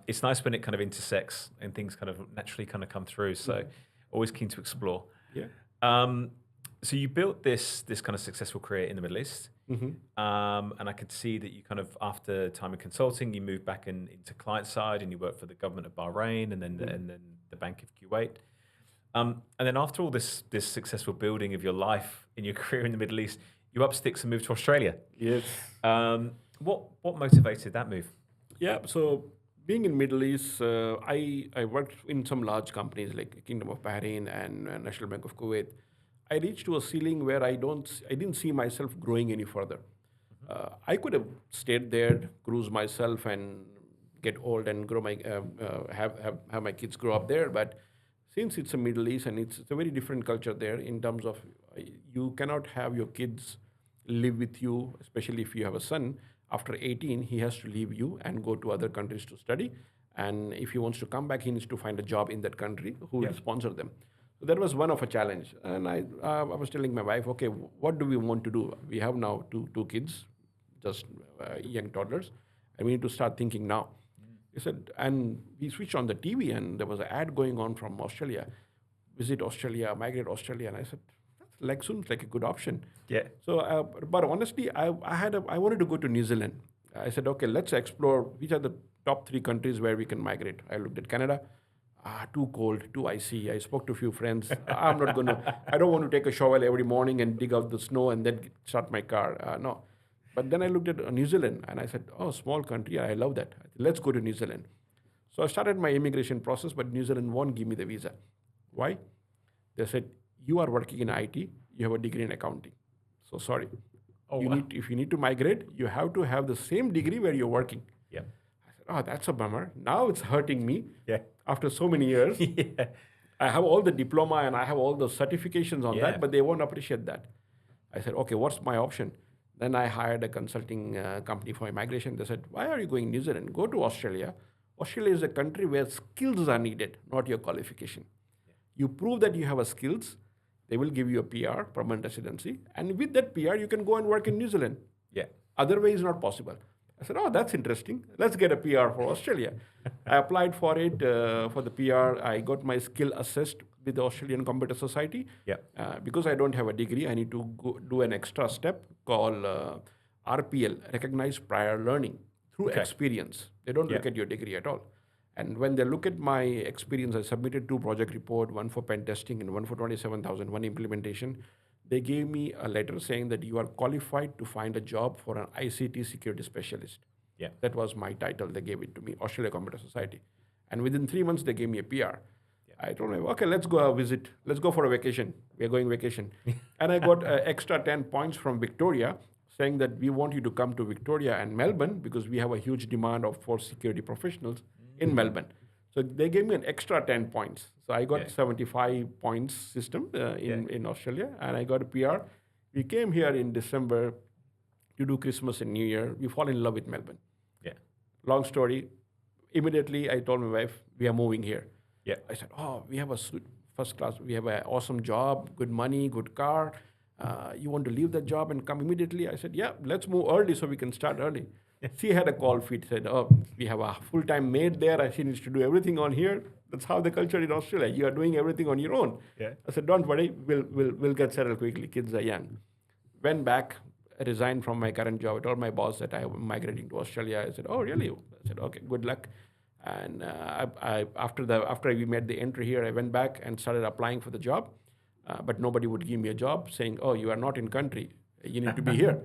It's nice when it kind of intersects and things kind of naturally kind of come through. So always keen to explore. Yeah. So you built this kind of successful career in the Middle East. And I could see that you kind of, after time in consulting, you moved back into client side and you worked for the government of Bahrain and then the Bank of Kuwait. And then after all this successful building of your life in your career in the Middle East, you up sticks and moved to Australia. Yes. What motivated that move? Yeah. So being in Middle East, I worked in some large companies like Kingdom of Bahrain and National Bank of Kuwait. I reached to a ceiling where I didn't see myself growing any further. I could have stayed there, cruise myself, and get old and grow my have my kids grow up there. But since it's a Middle East and it's a very different culture there in terms of you cannot have your kids live with you, especially if you have a son. After 18, he has to leave you and go to other countries to study. And if he wants to come back, he needs to find a job in that country who will sponsor them. So that was one of a challenge. And I was telling my wife, okay, what do we want to do? We have now two kids, just young toddlers, and we need to start thinking now. He said, and we switched on the TV, and there was an ad going on from Australia, visit Australia, migrate Australia, and I said, that seems like a good option. Yeah. So, but honestly, I wanted to go to New Zealand. I said, okay, let's explore which are the top 3 countries where we can migrate. I looked at Canada. Too cold, too icy. I spoke to a few friends. I don't want to take a shovel every morning and dig out the snow and then start my car. No. But then I looked at New Zealand and I said, oh, small country. I love that. Let's go to New Zealand. So I started my immigration process, but New Zealand won't give me the visa. Why? They said, you are working in IT, you have a degree in accounting. So sorry. If you need to migrate, you have to have the same degree where you're working. Yeah. I said, oh, that's a bummer. Now it's hurting me. Yeah. After so many years. Yeah. I have all the diploma and I have all the certifications on that, but they won't appreciate that. I said, okay, what's my option? Then I hired a consulting company for immigration. They said, why are you going New Zealand? Go to Australia. Australia is a country where skills are needed, not your qualification. Yeah. You prove that you have a skills, they will give you a PR, permanent residency. And with that PR, you can go and work in New Zealand. Yeah. Otherwise, it's not possible. I said, oh, that's interesting. Let's get a PR for Australia. I applied for it, for the PR. I got my skill assessed with the Australian Computer Society. Yeah. Because I don't have a degree, I need to do an extra step called RPL, Recognized Prior Learning, through experience. They don't look at your degree at all. And when they look at my experience, I submitted 2 project reports, one for pen testing and one for 27,000, one implementation. They gave me a letter saying that you are qualified to find a job for an ICT security specialist. Yeah. That was my title. They gave it to me, Australia Computer Society. And within 3 months, they gave me a PR. Yeah. I told them, okay, let's go visit. Let's go for a vacation. We are going vacation. And I got extra 10 points from Victoria saying that we want you to come to Victoria and Melbourne because we have a huge demand for security professionals in Melbourne. So they gave me an extra 10 points. So I got 75 points system in Australia, and I got a PR. We came here in December to do Christmas and New Year. We fall in love with Melbourne. Yeah. Long story. Immediately, I told my wife, we are moving here. Yeah. I said, oh, we have a first class, we have an awesome job, good money, good car. You want to leave that job and come immediately? I said, yeah, let's move early so we can start early. She had a call feed, said, oh, we have a full-time maid there. She needs to do everything on here. That's how the culture in Australia. You are doing everything on your own. Yeah. I said, don't worry, we'll get settled quickly. Kids are young. Went back, resigned from my current job. I told my boss that I am migrating to Australia. I said, oh, really? I said, okay, good luck. And after we made the entry here, I went back and started applying for the job. But nobody would give me a job saying, oh, you are not in country. You need to be here.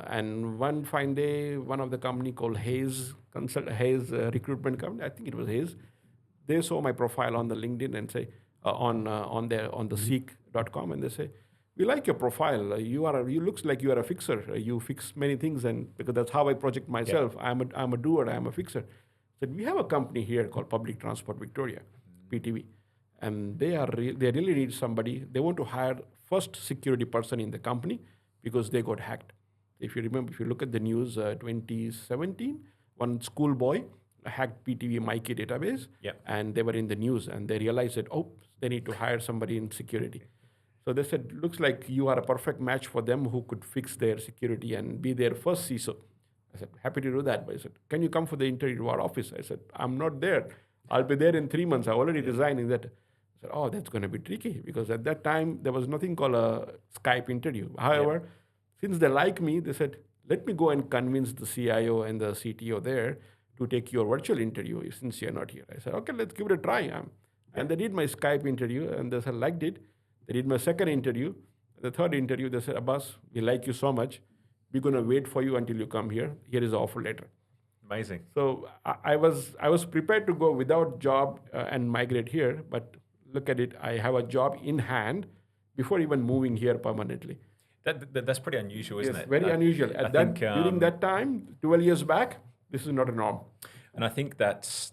And one fine day, one of the company called Hayes recruitment company, I think it was Hayes, they saw my profile on the LinkedIn and say, on the seek.com, and they say, we like your profile. You looks like you are a fixer. You fix many things, and because that's how I project myself. Yeah. I'm a doer. I'm a fixer. Said we have a company here called Public Transport Victoria, PTV, and they really need somebody. They want to hire first security person in the company because they got hacked. If you remember, if you look at the news, 2017, one schoolboy hacked PTV Mikey database, and they were in the news, and they realized that, oh, they need to hire somebody in security. So they said, looks like you are a perfect match for them who could fix their security and be their first CISO. I said, happy to do that. But he said, can you come for the interview to our office? I said, I'm not there. I'll be there in 3 months. I already resigned. In that, I said, oh, that's going to be tricky because at that time there was nothing called a Skype interview. However, since they like me, they said, let me go and convince the CIO and the CTO there to take your virtual interview since you're not here. I said, okay, let's give it a try. And they did my Skype interview and they said, liked it. They did my second interview. The third interview, they said, Abbas, we like you so much. We're going to wait for you until you come here. Here is the offer letter. Amazing. So I was prepared to go without job and migrate here, but look at it, I have a job in hand before even moving here permanently. That's pretty unusual, isn't Yes, it? very unusual. During that time, 12 years back, this is not a norm. And I think that's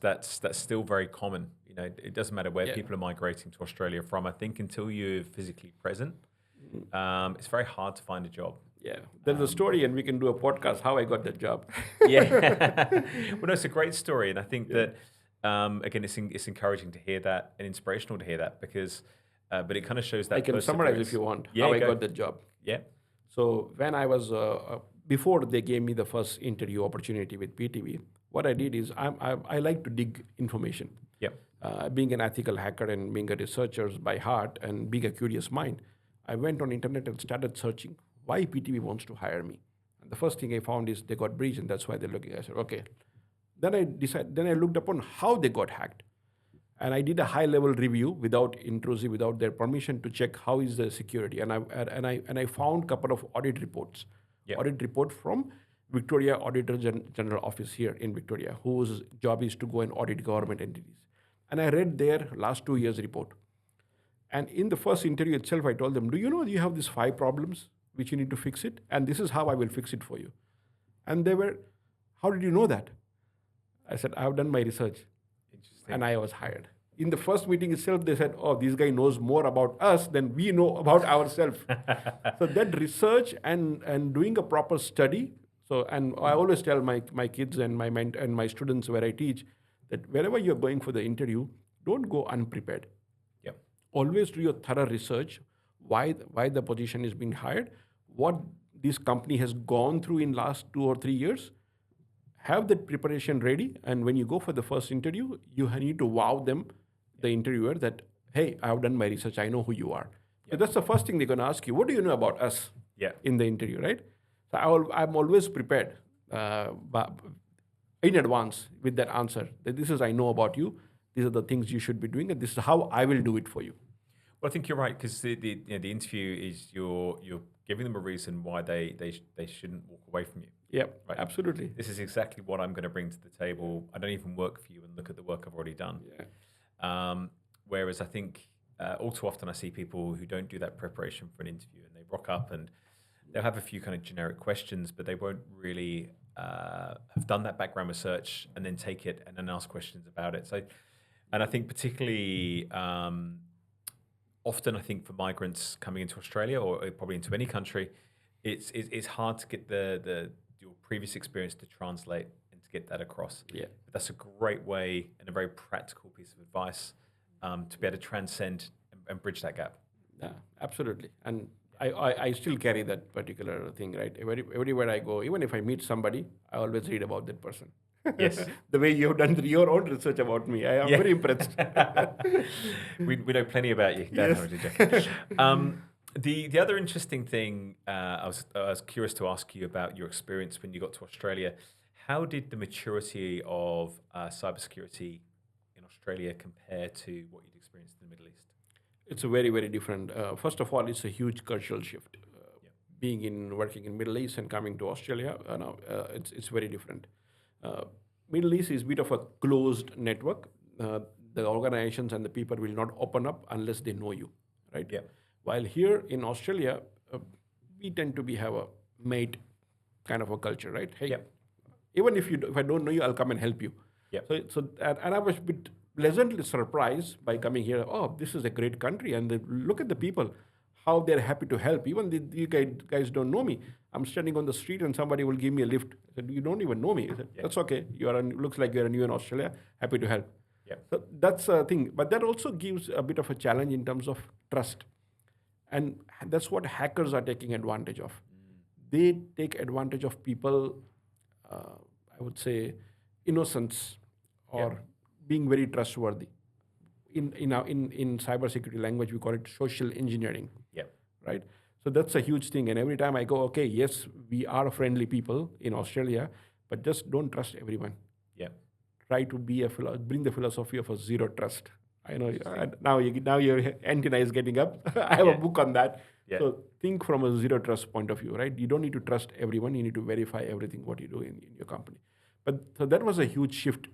still very common. You know, it doesn't matter where people are migrating to Australia from. I think until you're physically present, it's very hard to find a job. Yeah, there's a story, and we can do a podcast how I got that job. Yeah, well, no, it's a great story, and I think that again, it's encouraging to hear that and inspirational to hear that because, but it kind of shows that. I can summarize if you want how I got that job. Yeah. So when I was before they gave me the first interview opportunity with PTV, what I did is I like to dig information. Yeah. Being an ethical hacker and being a researcher by heart and being a curious mind, I went on internet and started searching why PTV wants to hire me. And the first thing I found is they got breached and that's why they're looking. I said, okay. Then I looked upon how they got hacked. And I did a high-level review without intrusive, without their permission to check how is the security. And I found a couple of audit reports. Yeah. Audit report from Victoria Auditor General Office here in Victoria, whose job is to go and audit government entities. And I read their last 2 years report. And in the first interview itself, I told them, do you know you have these 5 problems which you need to fix it? And this is how I will fix it for you. And they were, how did you know that? I said, I have done my research. And I was hired. In the first meeting itself, they said, oh, this guy knows more about us than we know about ourselves. So that research and doing a proper study. So, and I always tell my kids and my students where I teach that wherever you're going for the interview, don't go unprepared. Yep. Always do your thorough research, why the position is being hired, what this company has gone through in last 2 or 3 years. Have that preparation ready, and when you go for the first interview, you need to wow them, the interviewer, that, hey, I have done my research, I know who you are. So that's the first thing they're going to ask you. What do you know about us in the interview, right? So I'm always prepared in advance with that answer. That this is, I know about you, these are the things you should be doing, and this is how I will do it for you. Well, I think you're right, because the interview is you're giving them a reason why they shouldn't walk away from you. Yeah, right. Absolutely. This is exactly what I'm going to bring to the table. I don't even work for you, and look at the work I've already done. Yeah. Whereas I think all too often I see people who don't do that preparation for an interview, and they rock up and they'll have a few kind of generic questions, but they won't really have done that background research and then take it and then ask questions about it. So, and I think particularly often I think for migrants coming into Australia or probably into any country, it's hard to get your previous experience to translate and to get that across. Yeah. But that's a great way and a very practical piece of advice to be able to transcend and bridge that gap. Yeah, absolutely. And I still carry that particular thing, right? Everywhere I go, even if I meet somebody, I always read about that person. Yes. The way you've done your own research about me, I am very impressed. we know plenty about you. Yes. The other interesting thing, I was curious to ask you about your experience when you got to Australia. How did the maturity of cybersecurity in Australia compare to what you'd experienced in the Middle East? It's a very, very different. First of all, it's a huge cultural shift. Working in Middle East and coming to Australia, it's very different. Middle East is a bit of a closed network. The organizations and the people will not open up unless they know you, right? Yeah. While here in Australia, we tend to have a mate kind of a culture, right? Hey, even if I don't know you, I'll come and help you. Yeah. And I was a bit pleasantly surprised by coming here. Oh, this is a great country, and look at the people, how they're happy to help. Even you guys don't know me. I'm standing on the street and somebody will give me a lift. I said, you don't even know me. I said, that's okay. Looks like you're new in Australia. Happy to help. Yeah. So that's a thing. But that also gives a bit of a challenge in terms of trust. And that's what hackers are taking advantage of. They take advantage of people I would say, innocence Yeah. or being very trustworthy. In cybersecurity language, we call it social engineering, Yeah. right? So that's a huge thing. And every time I go, okay, yes, we are friendly people in Australia, but just don't trust everyone. Yeah. Try to be bring the philosophy of a zero trust. I know Interesting. now your antenna is getting up. I have a Yeah. book on that. Yeah. So think from a zero trust point of view, right? You don't need to trust everyone. You need to verify everything what you do in your company. But so that was a huge shift.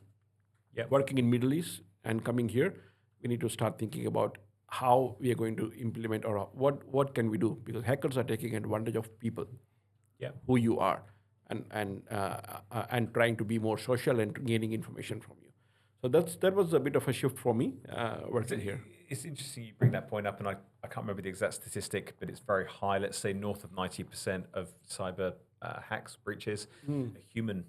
Yeah. Working in Middle East and coming here, we need to start thinking about how we are going to implement or what can we do, because hackers are taking advantage of people Yeah. who you are, and trying to be more social and gaining information from you. So that was a bit of a shift for me working here. It's interesting you bring that point up, and I can't remember the exact statistic, but it's very high. Let's say north of 90% of cyber hacks, breaches, are human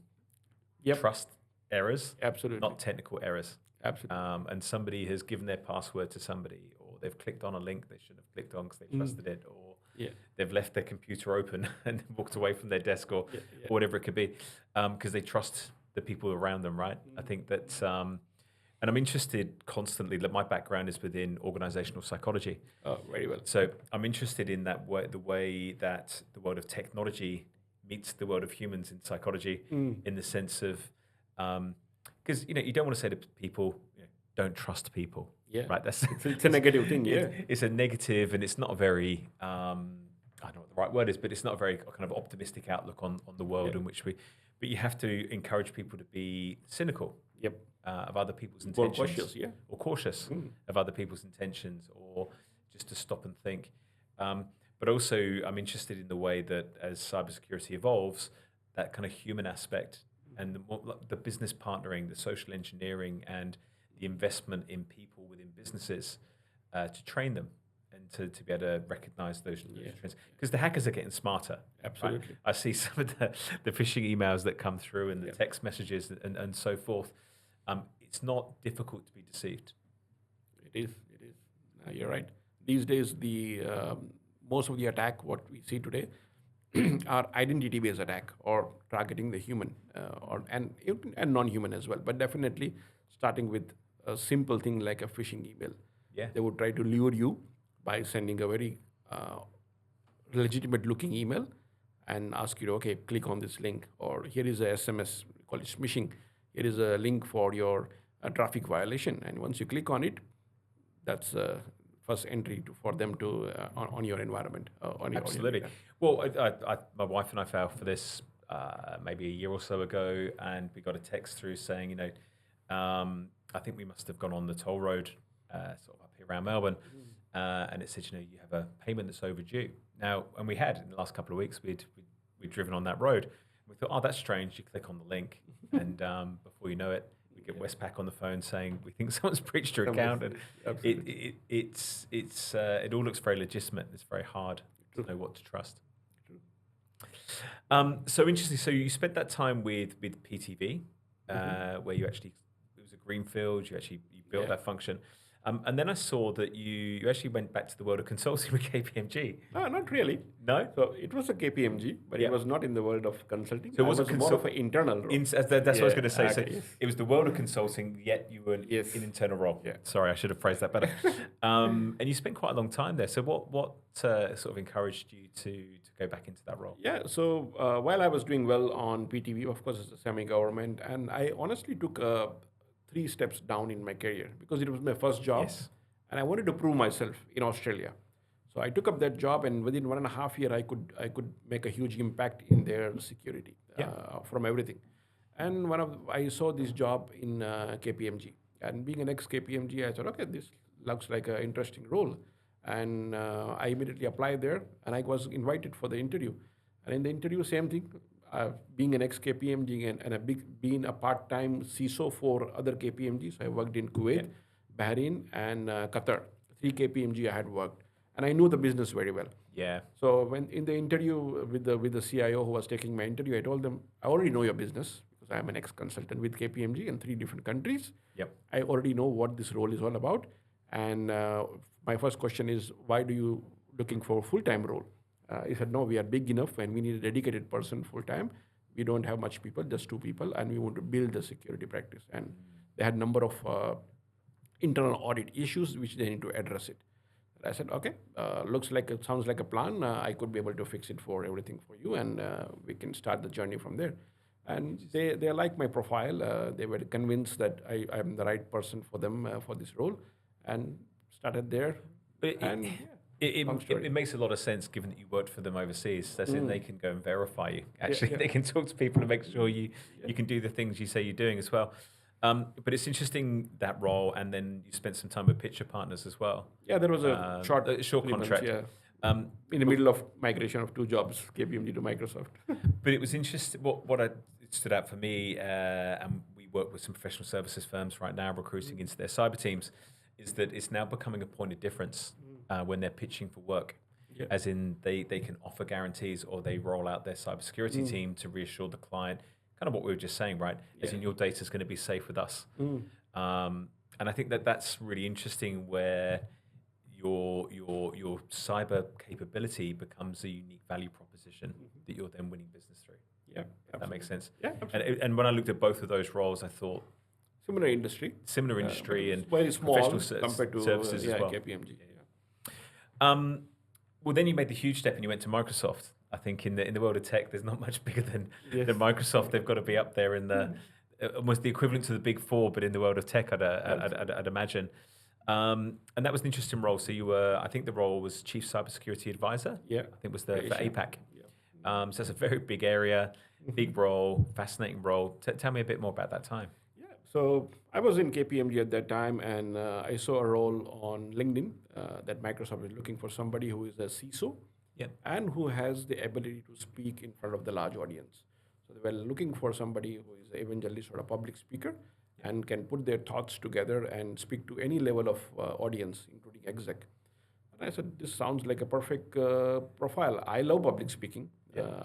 Yep, trust errors, absolutely, not technical errors. absolutely. And somebody has given their password to somebody, or they've clicked on a link they shouldn't have clicked on because they trusted it, or Yeah, they've left their computer open and walked away from their desk, or, yeah, yeah. or whatever it could be, because they trust the people around them, right? I think that, and I'm interested constantly, that my background is within organizational psychology. Oh, very well. So I'm interested in that way, the way that the world of technology meets the world of humans in psychology, in the sense of, because you don't want to say to people, don't trust people, Yeah, right? That's it's a negative thing. Yeah, it's a negative, and it's not a very I don't know what the right word is, but it's not a very kind of optimistic outlook on the world Yeah. in which we. But you have to encourage people to be cynical yep. of other people's More intentions, cautious. Yeah. or cautious of other people's intentions, or just to stop and think. But also, I'm interested in the way that as cybersecurity evolves, that kind of human aspect and the business partnering, the social engineering, and the investment in people within businesses to train them and to be able to recognize those trends. Because the hackers are getting smarter. Right? Absolutely. I see some of the phishing emails that come through and the text messages and so forth. It's not difficult to be deceived. It is. It is. You're right. These days, the most of the attack what we see today are identity-based attack or targeting the human and non-human as well. But definitely starting with a simple thing like a phishing email. Yeah. They would try to lure you by sending a very legitimate-looking email and ask you, okay, click on this link, or here is a SMS, we call it smishing. Here is a link for your traffic violation, and once you click on it, that's first entry for them to on your environment. Absolutely. data. Well, my wife and I fell for this maybe a year or so ago, and we got a text through saying, I think we must have gone on the toll road, sort of up here around Melbourne, and it said, you have a payment that's overdue. Now, and we had in the last couple of weeks, we'd driven on that road. We thought, oh, that's strange. You click on the link, and before you know it, we get Westpac on the phone saying we think someone's breached your account, and it all looks very legitimate. It's very hard to know what to trust. So interesting. So you spent that time with PTV, where you actually, it was a greenfield. You built that function. And then I saw that you actually went back to the world of consulting with KPMG. No, not really. No? So it was a KPMG, but it was not in the world of consulting. So it was more of an internal role. That's what I was going to say. So Okay, yes. it was the world of consulting, yet you were Yes. in internal role. Yeah. Sorry, I should have phrased that better. And you spent quite a long time there. So what sort of encouraged you to go back into that role? Yeah, so while I was doing well on PTV, of course, it's a semi-government, and I honestly took 3 steps down in my career because it was my first job, Yes. and I wanted to prove myself in Australia. So I took up that job, and within 1.5 years, I could make a huge impact in their security from everything. And I saw this job in KPMG, and being an ex-KPMG, I thought, okay, this looks like an interesting role. And I immediately applied there, and I was invited for the interview. And in the interview, same thing. Being an ex-KPMG and being a part-time CISO for other KPMGs, I worked in Kuwait, Bahrain, and Qatar. 3 KPMG I had worked, and I knew the business very well. Yeah. So when in the interview with the CIO who was taking my interview, I told them, I already know your business because I'm an ex-consultant with KPMG in 3 different countries. Yep. I already know what this role is all about. And my first question is, why do you looking for a full-time role? He said, no, we are big enough and we need a dedicated person full-time. we don't have much people, just 2 people, and we want to build the security practice. And they had number of internal audit issues which they need to address it. I said, okay, sounds like a plan. I could be able to fix it for everything for you, and we can start the journey from there. And they like my profile. They were convinced that I'm the right person for them for this role, and started there. But And long story. it makes a lot of sense given that you worked for them overseas. That's it. They can go and verify you. Actually, yeah. they can talk to people and make sure you can do the things you say you're doing as well. But it's interesting that role, and then you spent some time with Pitcher Partners as well. Yeah, there was a short 3 contract. months, In the middle of migration of 2 jobs, KPMG to Microsoft. But it was interesting. What stood out for me, and we work with some professional services firms right now recruiting into their cyber teams, is that it's now becoming a point of difference when they're pitching for work. Yeah. As in they can offer guarantees, or they roll out their cybersecurity team to reassure the client, kind of what we were just saying, right? As in your data is going to be safe with us. And I think that's really interesting, where your cyber capability becomes a unique value proposition that you're then winning business through. Yeah, If that makes sense. Yeah, And when I looked at both of those roles, I thought similar industry. similar industry and Very small professional compared to services as well. KPMG. Well, then you made the huge step and you went to Microsoft. I think in the world of tech, there's not much bigger than Microsoft. They've got to be up there in the almost the equivalent to the big four, but in the world of tech, I'd imagine. And that was an interesting role. So you were, I think the role was Chief Cybersecurity Advisor. Yeah. I think it was for APAC. Yeah. So it's a very big area, big role, fascinating role. Tell me a bit more about that time. Yeah. So I was in KPMG at that time, and I saw a role on LinkedIn that Microsoft is looking for somebody who is a CISO and who has the ability to speak in front of the large audience. So they were looking for somebody who is an evangelist or a public speaker and can put their thoughts together and speak to any level of audience, including exec. And I said, this sounds like a perfect profile. I love public speaking.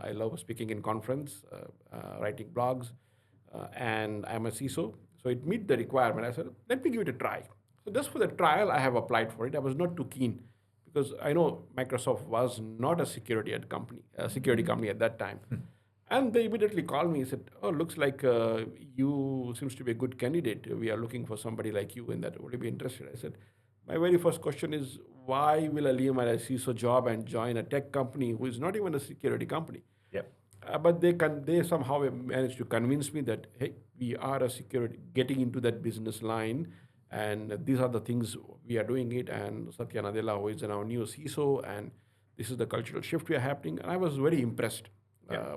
I love speaking in conference, writing blogs, and I'm a CISO. So it meet the requirement. I said, let me give it a try. So just for the trial, I have applied for it. I was not too keen because I know Microsoft was not a security company at that time. And they immediately called me and said, oh, looks like you seems to be a good candidate. We are looking for somebody like you in that. Would you be interested? I said, my very first question is, why will I leave my CISO job and join a tech company who is not even a security company? Yep. But they somehow managed to convince me that, hey, we are a security, getting into that business line, and these are the things we are doing it. And Satya Nadella, who is our new CISO, and this is the cultural shift we are happening. And I was very impressed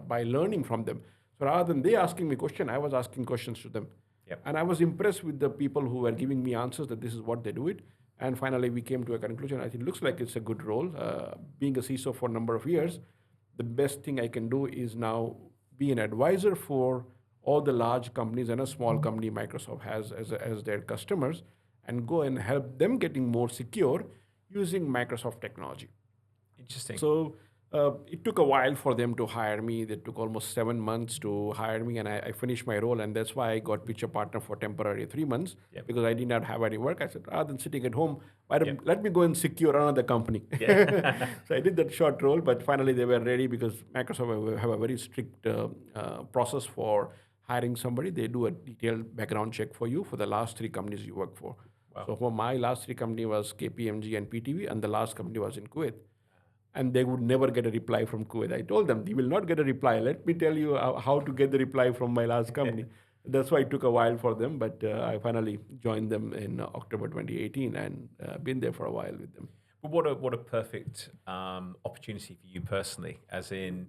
by learning from them. So rather than they asking me questions, I was asking questions to them. Yep. And I was impressed with the people who were giving me answers that this is what they do it. And finally, we came to a conclusion. I think it looks like it's a good role. Being a CISO for a number of years, the best thing I can do is now be an advisor for all the large companies and a small company Microsoft has as their customers, and go and help them getting more secure using Microsoft technology. Interesting. So it took a while for them to hire me. They took almost 7 months to hire me, and I finished my role, and that's why I got Pitcher Partner for temporary 3 months, because I did not have any work. I said, rather than sitting at home, let me go and secure another company. So I did that short role, but finally they were ready because Microsoft have a very strict process for hiring somebody. They do a detailed background check for you for the last 3 companies you work for. Wow. So for my last 3 company was KPMG and PTV, and the last company was in Kuwait. And they would never get a reply from Kuwait. I told them, you will not get a reply. Let me tell you how to get the reply from my last company. That's why it took a while for them, but I finally joined them in October 2018 and been there for a while with them. But what a perfect opportunity for you personally, as in,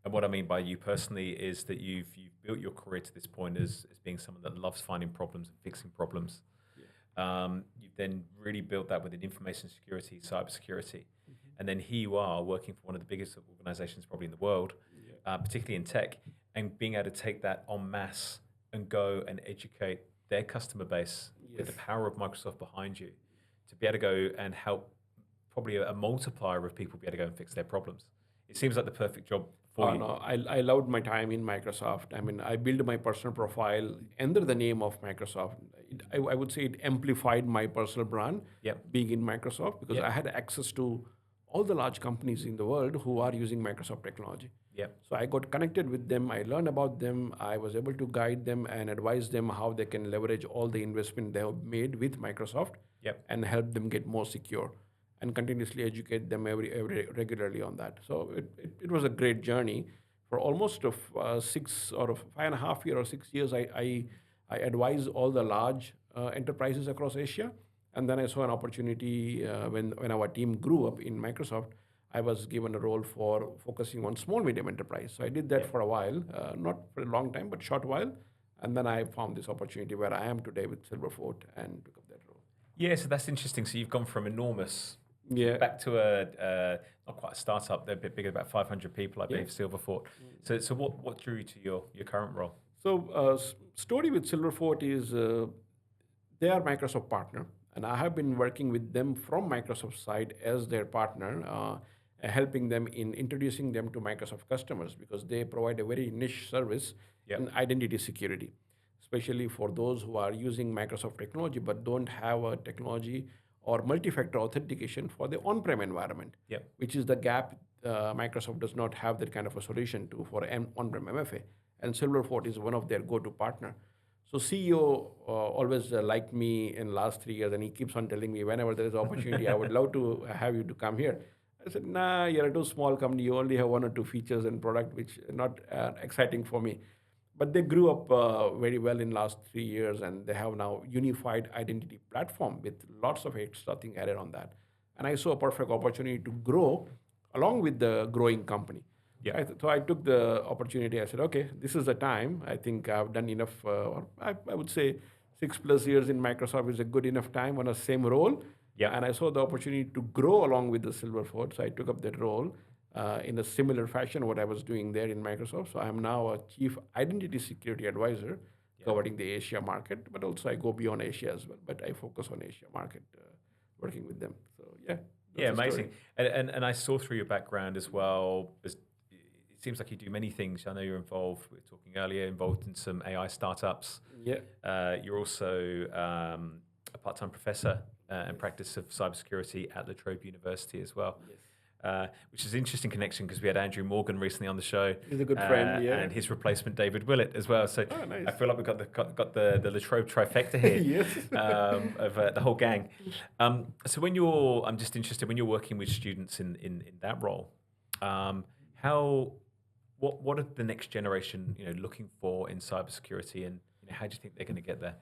and what I mean by you personally is that you've built your career to this point as being someone that loves finding problems and fixing problems. You've then really built that within information security, cybersecurity. And then here you are working for one of the biggest organizations probably in the world, particularly in tech, and being able to take that en masse and go and educate their customer base with the power of Microsoft behind you to be able to go and help probably a multiplier of people be able to go and fix their problems. It seems like the perfect job for you. No, I loved my time in Microsoft. I mean, I built my personal profile under the name of Microsoft. I would say it amplified my personal brand being in Microsoft because I had access to all the large companies in the world who are using Microsoft technology. Yep. So I got connected with them. I learned about them. I was able to guide them and advise them how they can leverage all the investment they have made with Microsoft Yep. and help them get more secure and continuously educate them every regularly on that. So it was a great journey for almost of 5.5 years or 6 years. I advise all the large enterprises across Asia, and then I saw an opportunity when our team grew up in Microsoft. I was given a role for focusing on small medium enterprise. So I did that for a while, not for a long time, but short while. And then I found this opportunity where I am today with Silverfort and took up that role. Yeah, so that's interesting. So you've gone from enormous Yeah. back to a not quite a startup. They're a bit bigger, about 500 people, I believe, Silverfort. So what drew you to your current role? So story with Silverfort is they are Microsoft partner, and I have been working with them from Microsoft side as their partner, helping them in introducing them to Microsoft customers because they provide a very niche service in identity security, especially for those who are using Microsoft technology but don't have a technology or multi-factor authentication for the on-prem environment, which is the gap. Microsoft does not have that kind of a solution to for on-prem MFA, and Silverfort is one of their go-to partner. So CEO always liked me in last 3 years, and he keeps on telling me whenever there is opportunity, I would love to have you to come here. I said, nah, you're a too small company. You only have one or two features and product, which are not exciting for me. But they grew up very well in last 3 years, and they have now unified identity platform with lots of extra thing added on that. And I saw a perfect opportunity to grow along with the growing company. So I took the opportunity. I said, okay, this is the time. I think I've done enough. I would say 6+ years in Microsoft is a good enough time on a same role. And I saw the opportunity to grow along with the Silverfort. So I took up that role in a similar fashion what I was doing there in Microsoft. So I'm now a chief identity security advisor covering the Asia market, but also I go beyond Asia as well. But I focus on Asia market, working with them. So yeah. Yeah, amazing. And I saw through your background as well. It seems like you do many things. I know you're involved. We were talking earlier, involved in some AI startups. Yeah. You're also a part-time professor and practice of cybersecurity at La Trobe University as well. Yes. Which is an interesting connection because we had Andrew Morgan recently on the show. He's a good friend, and his replacement David Willett as well. So nice. I feel like we've got the La Trobe trifecta here. Yes. Of the whole gang. So I'm just interested when you're working with students in that role, what are the next generation looking for in cybersecurity, and how do you think they're going to get there?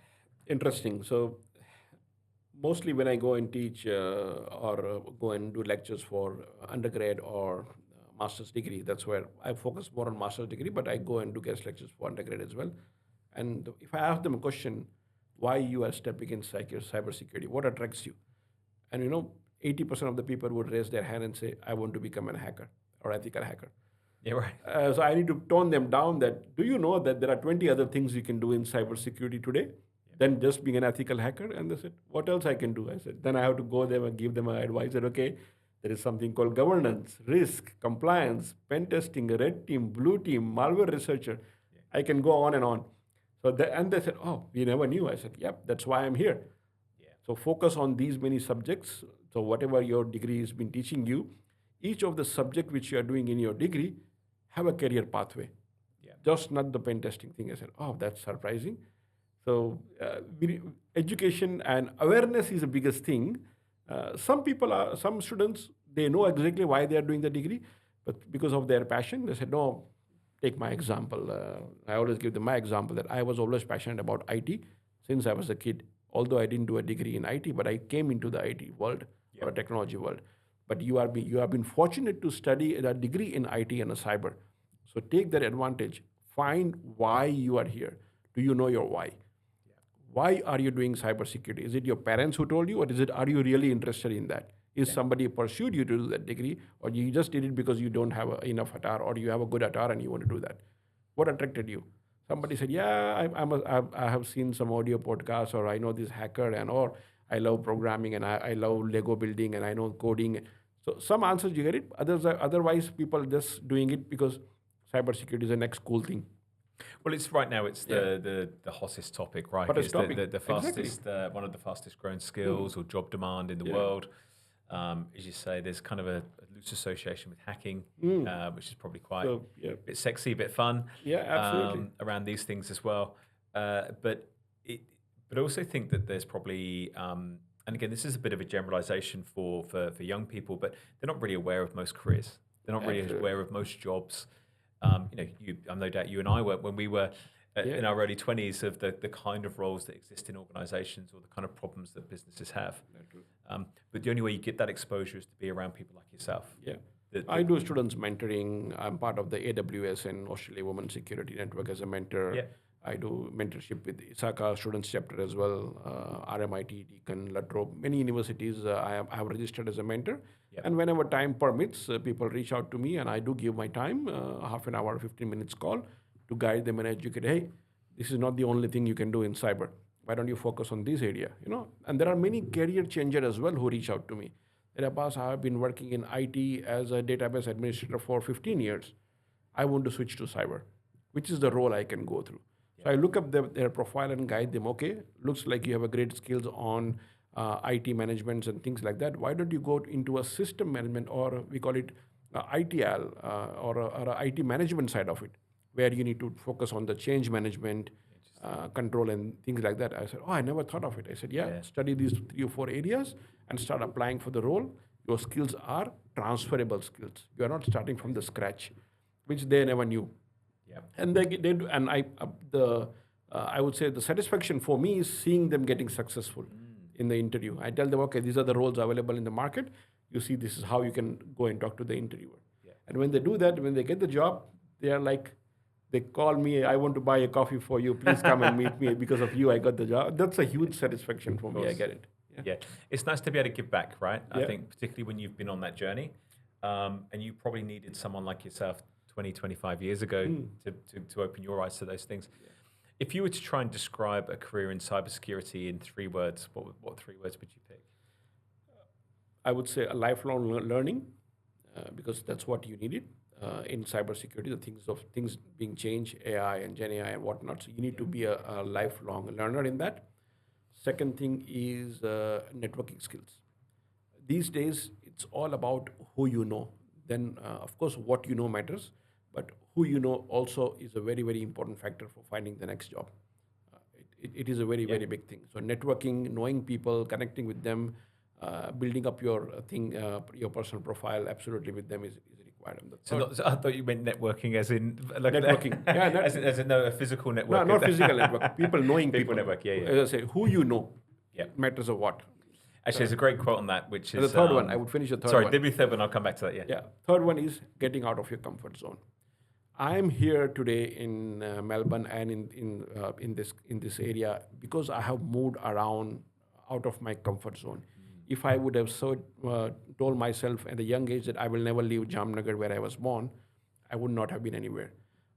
Interesting. So mostly when I go and teach or go and do lectures for undergrad or master's degree, that's where I focus more on master's degree, but I go and do guest lectures for undergrad as well. And if I ask them a question, why you are stepping in cybersecurity, what attracts you? And 80% of the people would raise their hand and say, I want to become a hacker or ethical hacker. Yeah, right. So I need to tone them down that, do you know that there are 20 other things you can do in cybersecurity today than just being an ethical hacker? And they said, what else I can do? I said, then I have to go there and give them an advice that, okay, there is something called governance, risk, compliance, pen testing, red team, blue team, malware researcher. I can go on and on. And they said, oh, we never knew. I said, yep, that's why I'm here. So focus on these many subjects. So whatever your degree has been teaching you, each of the subject which you are doing in your degree, have a career pathway. Just not the pen testing thing. I said, oh, that's surprising. So education and awareness is the biggest thing. Some students, they know exactly why they are doing the degree, but because of their passion, they said, no, take my example. I always give them my example that I was always passionate about IT since I was a kid. Although I didn't do a degree in IT, but I came into the IT world or a technology world. But you have been fortunate to study a degree in IT and a cyber. So take that advantage. Find why you are here. Do you know your why? Why are you doing cybersecurity? Is it your parents who told you, or are you really interested in that? Is somebody pursued you to do that degree, or you just did it because you don't have enough attire, or you have a good attire and you want to do that? What attracted you? Somebody said, yeah, I have seen some audio podcasts, or I know this hacker, or I love programming, and I love Lego building, and I know coding. So some answers you get it. Otherwise, people just doing it because cybersecurity is the next cool thing. Well, it's right now. It's the hottest topic, right? Hottest topic. The fastest, one of the fastest growing skills or job demand in the world. as you say, there's kind of a loose association with hacking, which is probably quite So, yeah. a bit sexy, a bit fun. Yeah, absolutely. Around these things as well. But I also think that there's probably, and again, this is a bit of a generalization for young people, but they're not really aware of most careers. They're not really Absolutely. aware of most jobs. I'm no doubt you and I were when we were in our early 20s of the kind of roles that exist in organizations or the kind of problems that businesses have. But the only way you get that exposure is to be around people like yourself. Yeah. I do students mentoring. I'm part of the AWS and Australia Women Security Network as a mentor. Yeah. I do mentorship with ISACA Students Chapter as well, RMIT, Deakin, Latrobe. Many universities I have registered as a mentor. Yep. And whenever time permits, people reach out to me and I do give my time, half an hour, 15 minutes call to guide them and educate. Hey, this is not the only thing you can do in cyber. Why don't you focus on this area? And there are many career changers as well who reach out to me. Abbas, I have been working in IT as a database administrator for 15 years. I want to switch to cyber, which is the role I can go through. So I look up their profile and guide them. Okay, looks like you have a great skills on IT management and things like that. Why don't you go into a system management, or we call it ITL, or a IT management side of it, where you need to focus on the change management, control and things like that. I said, I never thought of it. I said, study these 3 or 4 areas and start applying for the role. Your skills are transferable skills. You are not starting from the scratch, which they never knew. Yeah. And they do, and I would say the satisfaction for me is seeing them getting successful in the interview. I tell them, okay, these are the roles available in the market. You see, this is how you can go and talk to the interviewer. Yeah. And when they do that, when they get the job, they are like, they call me, I want to buy a coffee for you. Please come and meet me. Because of you, I got the job. That's a huge satisfaction for me. I get it. Yeah. It's nice to be able to give back, right? I think particularly when you've been on that journey, and you probably needed someone like yourself 20, 25 years ago to open your eyes to those things. Yeah. If you were to try and describe a career in cybersecurity in 3 words, what 3 words would you pick? I would say a lifelong learning, because that's what you needed in cybersecurity. The things being changed, AI and Gen AI and whatnot. So you need to be a lifelong learner in that. Second thing is networking skills. These days, it's all about who you know. Then, of course, what you know matters, but who you know also is a very, very important factor for finding the next job. It is a very, very big thing. So networking, knowing people, connecting with them, building up your your personal profile absolutely with them is required. So I thought you meant networking as in like networking. As in a physical network. No, not physical network. People knowing people. Network, yeah. As I say, who you know matters a what. Actually, there's a great quote on that, which is... the third one, I would finish the third one. Sorry, give me the third one, I'll come back to that, Yeah, third one is getting out of your comfort zone. I'm here today in Melbourne and in this area because I have moved around out of my comfort zone. If I would have told myself at a young age that I will never leave Jamnagar where I was born, I would not have been anywhere.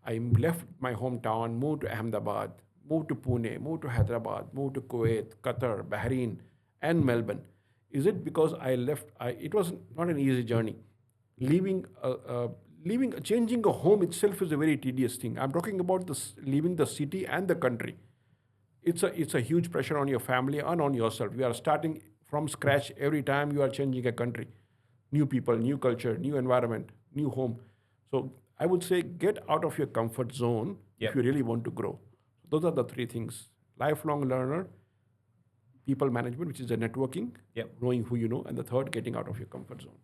I left my hometown, moved to Ahmedabad, moved to Pune, moved to Hyderabad, moved to Kuwait, Qatar, Bahrain, and Melbourne. Is it because I left? It was not an easy journey. Changing a home itself is a very tedious thing. I'm talking about leaving the city and the country. It's a huge pressure on your family and on yourself. You are starting from scratch every time you are changing a country. New people, new culture, new environment, new home. So I would say get out of your comfort zone if you really want to grow. Those are the 3 things. Lifelong learner, people management, which is the networking, knowing who you know, and the third, getting out of your comfort zone.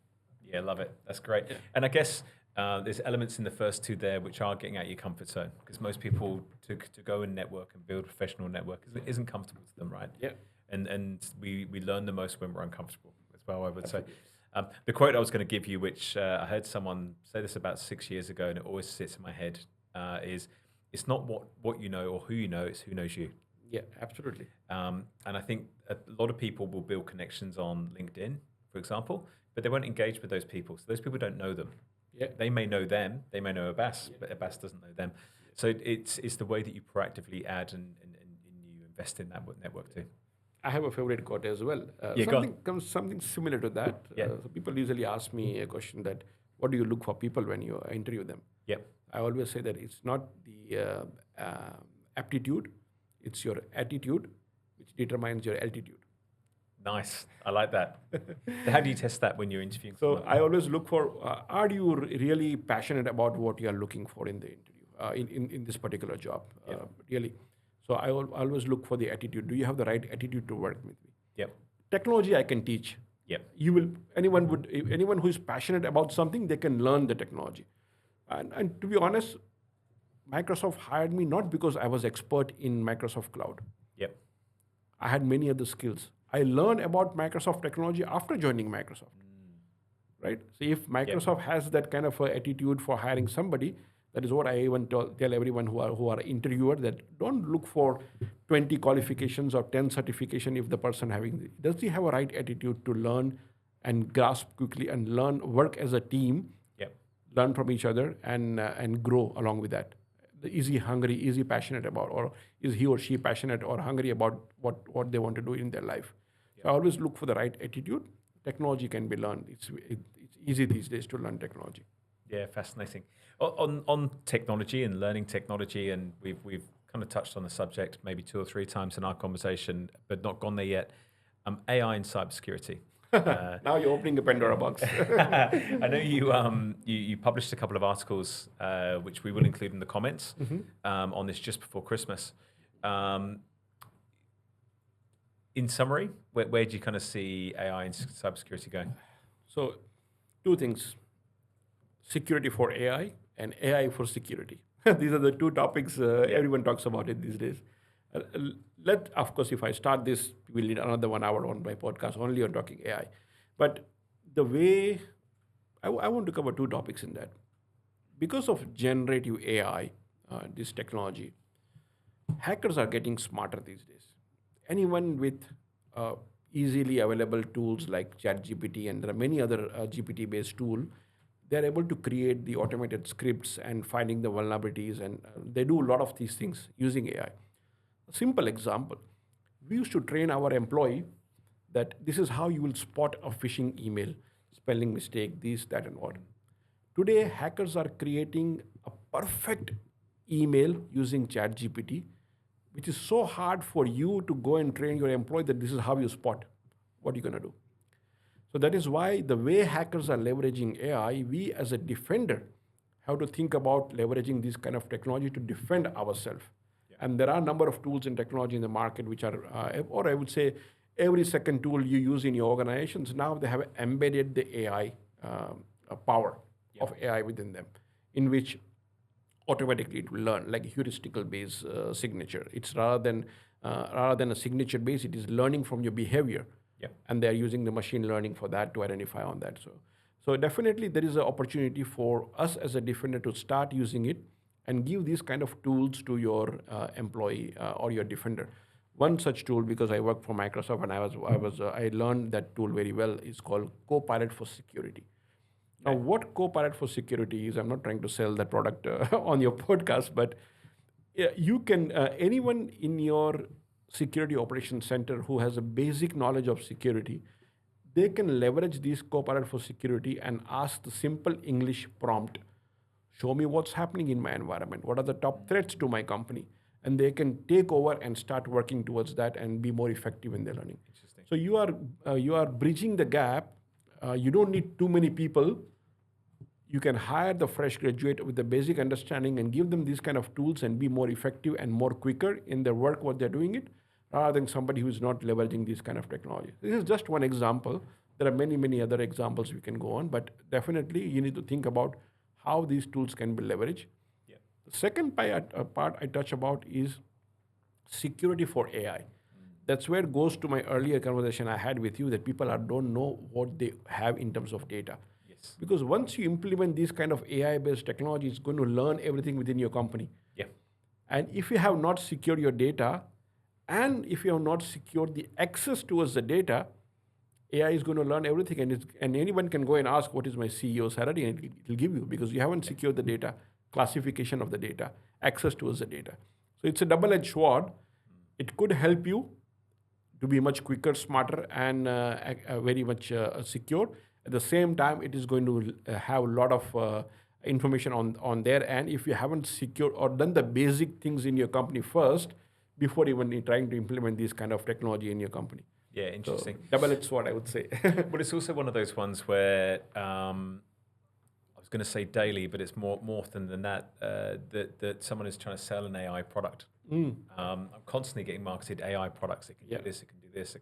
Yeah, love it. That's great. Yeah. And I guess there's elements in the first 2 there which are getting out of your comfort zone, because most people to go and network and build a professional network isn't comfortable to them, right? Yeah. And we learn the most when we're uncomfortable as well, I would say. The quote I was going to give you, which I heard someone say this about 6 years ago, and it always sits in my head, is it's not what you know or who you know, it's who knows you. Yeah, absolutely. And I think a lot of people will build connections on LinkedIn, for example, but they won't engage with those people. So those people don't know them. Yeah. They may know them, they may know Abbas, but Abbas doesn't know them. So it's the way that you proactively add and you invest in that network too. I have a favorite quote as well. Something similar to that. So people usually ask me a question that, what do you look for people when you interview them? Yeah. I always say that it's not the aptitude, it's your attitude which determines your altitude. Nice. I like that. So how do you test that when you're interviewing So someone? I always look for, are you really passionate about what you are looking for in the interview, in this particular job, really? So always look for the attitude. Do you have the right attitude to work with me? Yep. Technology I can teach. Yep. You will, anyone who is passionate about something, they can learn the technology. And to be honest, Microsoft hired me not because I was expert in Microsoft Cloud. Yep. I had many other skills. I learned about Microsoft technology after joining Microsoft, right? So if Microsoft has that kind of a attitude for hiring somebody, that is what I even tell everyone who are interviewer, that don't look for 20 qualifications or 10 certification if the person does he have a right attitude to learn and grasp quickly and learn, work as a team, Yep. learn from each other and grow along with that. Is he hungry? Is he passionate about, or is he or she passionate or hungry about what they want to do in their life? So I always look for the right attitude. Technology can be learned. It's easy these days to learn technology. Yeah, fascinating. On technology and learning technology, and we've kind of touched on the subject maybe 2 or 3 times in our conversation, but not gone there yet. AI and cybersecurity. Now you're opening a Pandora box. I know you published a couple of articles, which we will include in the comments on this just before Christmas. In summary, where do you kind of see AI and cybersecurity going? So, 2 things: security for AI and AI for security. These are the 2 topics everyone talks about it these days. Of course, if I start this, we'll need another 1 hour on my podcast only on talking AI. But the way I want to cover 2 topics in that. Because of generative AI, this technology, hackers are getting smarter these days. Anyone with easily available tools like ChatGPT, and there are many other GPT-based tools, they're able to create the automated scripts and finding the vulnerabilities, and they do a lot of these things using AI. A simple example: we used to train our employee that this is how you will spot a phishing email, spelling mistake, this, that, and what. Today, hackers are creating a perfect email using ChatGPT, which is so hard for you to go and train your employee that this is how you spot. What are you going to do? So that is why the way hackers are leveraging AI, we as a defender have to think about leveraging this kind of technology to defend ourselves. And there are a number of tools and technology in the market which are, or I would say, every second tool you use in your organizations, now they have embedded the AI power of AI within them, in which automatically it will learn, like heuristical based signature. It's rather than a signature base, it is learning from your behavior. And they're using the machine learning for that to identify on that. So definitely there is an opportunity for us as a defender to start using it and give these kind of tools to your employee or your defender. One such tool, because I work for Microsoft and I learned that tool very well, is called Copilot for Security. Now, what Copilot for Security is, I'm not trying to sell that product on your podcast, but you can, anyone in your security operations center who has a basic knowledge of security, they can leverage this Copilot for Security and ask the simple English prompt: show me what's happening in my environment. What are the top threats to my company? And they can take over and start working towards that and be more effective in their learning. So you are bridging the gap. You don't need too many people. You can hire the fresh graduate with the basic understanding and give them these kind of tools and be more effective and more quicker in their work, what they're doing it, rather than somebody who is not leveraging this kind of technology. This is just one example. There are many, many other examples we can go on, but definitely you need to think about how these tools can be leveraged. The second part I touch about is security for AI. That's where it goes to my earlier conversation I had with you, that people don't know what they have in terms of data. Because once you implement these kind of AI-based technology, it's going to learn everything within your company. And if you have not secured your data, and if you have not secured the access towards the data, AI is going to learn everything, and anyone can go and ask, what is my CEO salary, and it will give you, because you haven't secured the data, classification of the data, access towards the data. So it's a double-edged sword. It could help you to be much quicker, smarter, and very much secure. At the same time, it is going to have a lot of information on there. And if you haven't secured or done the basic things in your company first, before even trying to implement this kind of technology in your company. Yeah, interesting. So double-edged sword, I would say. But it's also one of those ones where I was going to say daily, but it's more often than that. That someone is trying to sell an AI product. I'm constantly getting marketed AI products. It can do this. It can do this.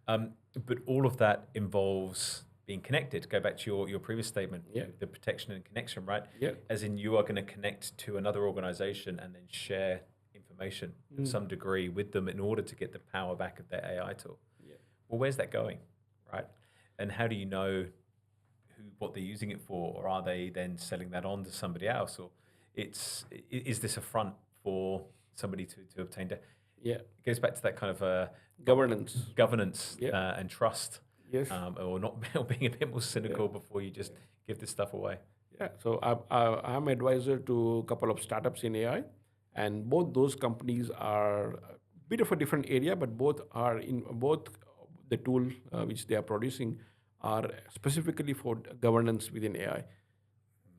But all of that involves being connected. Go back to your previous statement. The protection and connection, right? As in, you are going to connect to another organization and then share information to some degree with them in order to get the power back of their AI tool. Well, where's that going, right? And how do you know what they're using it for, or are they then selling that on to somebody else, or is this a front for somebody to obtain data? It goes back to that kind of governance and trust. Or not or being a bit more cynical before you just give this stuff away. So I'm advisor to a couple of startups in AI, and both those companies are a bit of a different area, but both the tool which they are producing are specifically for governance within AI.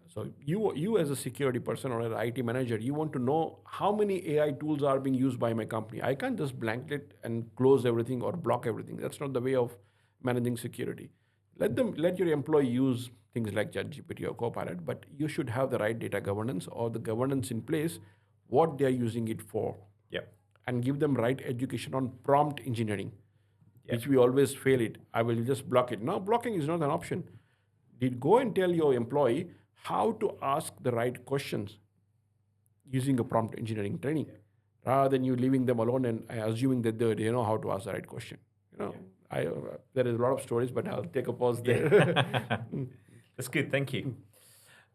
So you as a security person or an IT manager, you want to know how many AI tools are being used by my company. I can't just blanket and close everything or block everything. That's not the way of managing security. Let your employee use things like ChatGPT or Copilot, but you should have the right data governance or the governance in place, what they are using it for, and give them right education on prompt engineering, which we always fail it. I will just block it. No, blocking is not an option. Go and tell your employee how to ask the right questions using a prompt engineering training, rather than you leaving them alone and assuming that they know how to ask the right question. There is a lot of stories, but I'll take a pause there. That's good. Thank you.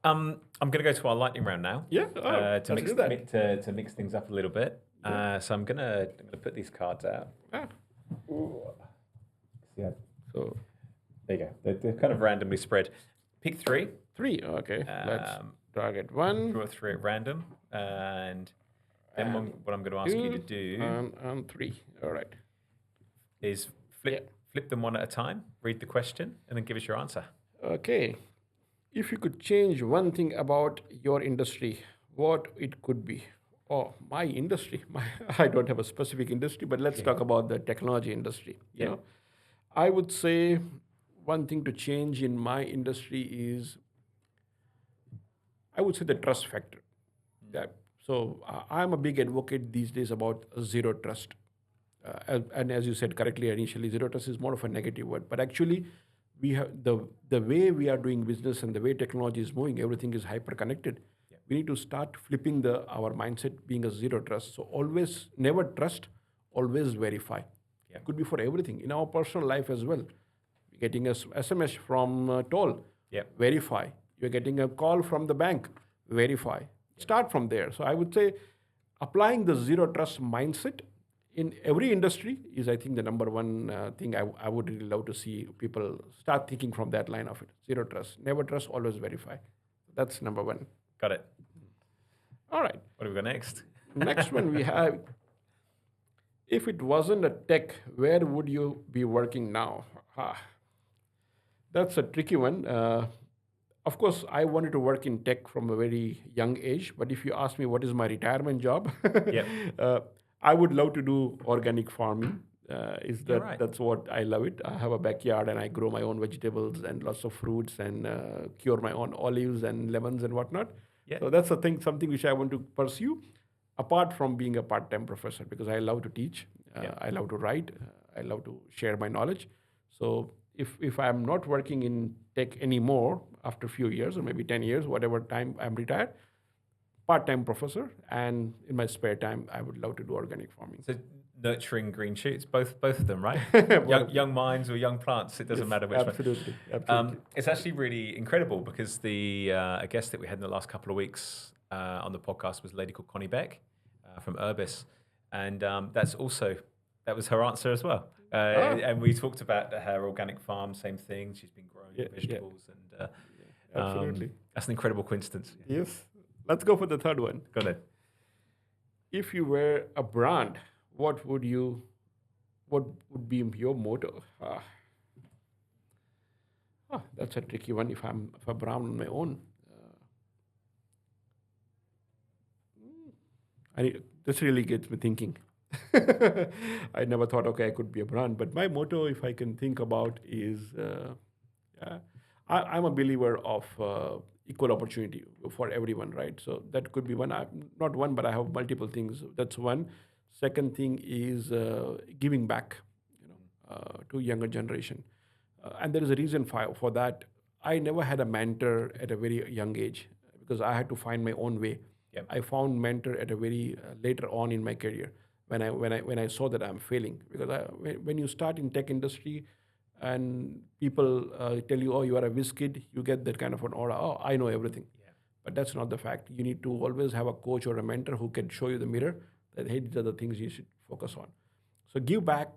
I'm going to go to our lightning round now. To mix things up a little bit. So I'm going to put these cards out. So there you go. They're kind of randomly spread. Pick three. Okay. Let's target one. Draw three at random, and then what I'm going to ask you to do three. All right. Is flip them one at a time, read the question, and then give us your answer. Okay. If you could change one thing about your industry, what it could be? Oh, my industry. I don't have a specific industry, but let's talk about the technology industry. You know? I would say one thing to change in my industry is, I would say, the trust factor. So I'm a big advocate these days about zero trust. And as you said correctly initially, zero trust is more of a negative word. But actually, we have the way we are doing business and the way technology is moving, everything is hyper connected. We need to start flipping our mindset being a zero trust. So always, never trust, always verify. It could be for everything in our personal life as well. You're getting a SMS from toll, verify. You're getting a call from the bank, verify. Start from there. So I would say applying the zero trust mindset in every industry is, I think, the number one thing I would really love to see people start thinking from that line of it. Zero trust. Never trust, always verify. That's number one. Got it. All right. What do we got next? Next one we have, if it wasn't a tech, where would you be working now? That's a tricky one. Of course, I wanted to work in tech from a very young age. But if you ask me what is my retirement job, I would love to do organic farming. That's what I love it. I have a backyard and I grow my own vegetables and lots of fruits and cure my own olives and lemons and whatnot. So that's something which I want to pursue, apart from being a part-time professor, because I love to teach. I love to write. I love to share my knowledge. So if I'm not working in tech anymore after a few years or maybe 10 years, whatever time I'm retired, part-time professor, and in my spare time, I would love to do organic farming. So nurturing green shoots, both of them, right? young minds or young plants, it doesn't matter which one. Absolutely. It's actually really incredible because a guest that we had in the last couple of weeks on the podcast was a lady called Connie Beck from Abbas, and that was her answer as well. And we talked about her organic farm, same thing. She's been growing vegetables, and absolutely, that's an incredible coincidence. Yes. Let's go for the third one. Go ahead. If you were a brand, what would be your motto? That's a tricky one. If I'm a brand on my own, this really gets me thinking. I never thought, okay, I could be a brand. But my motto, if I can think about, is uh, I'm a believer of equal opportunity for everyone, right? So that could be one. Not one, but I have multiple things. That's one. Second thing is giving back, to younger generation. And there is a reason for that. I never had a mentor at a very young age because I had to find my own way. Yep. I found mentor at a very later on in my career when I saw that I'm failing, because when you start in tech industry and people tell you, oh, you are a whiz kid, you get that kind of an aura, oh, I know everything. Yeah. But that's not the fact. You need to always have a coach or a mentor who can show you the mirror that, hey, these are the things you should focus on. So give back,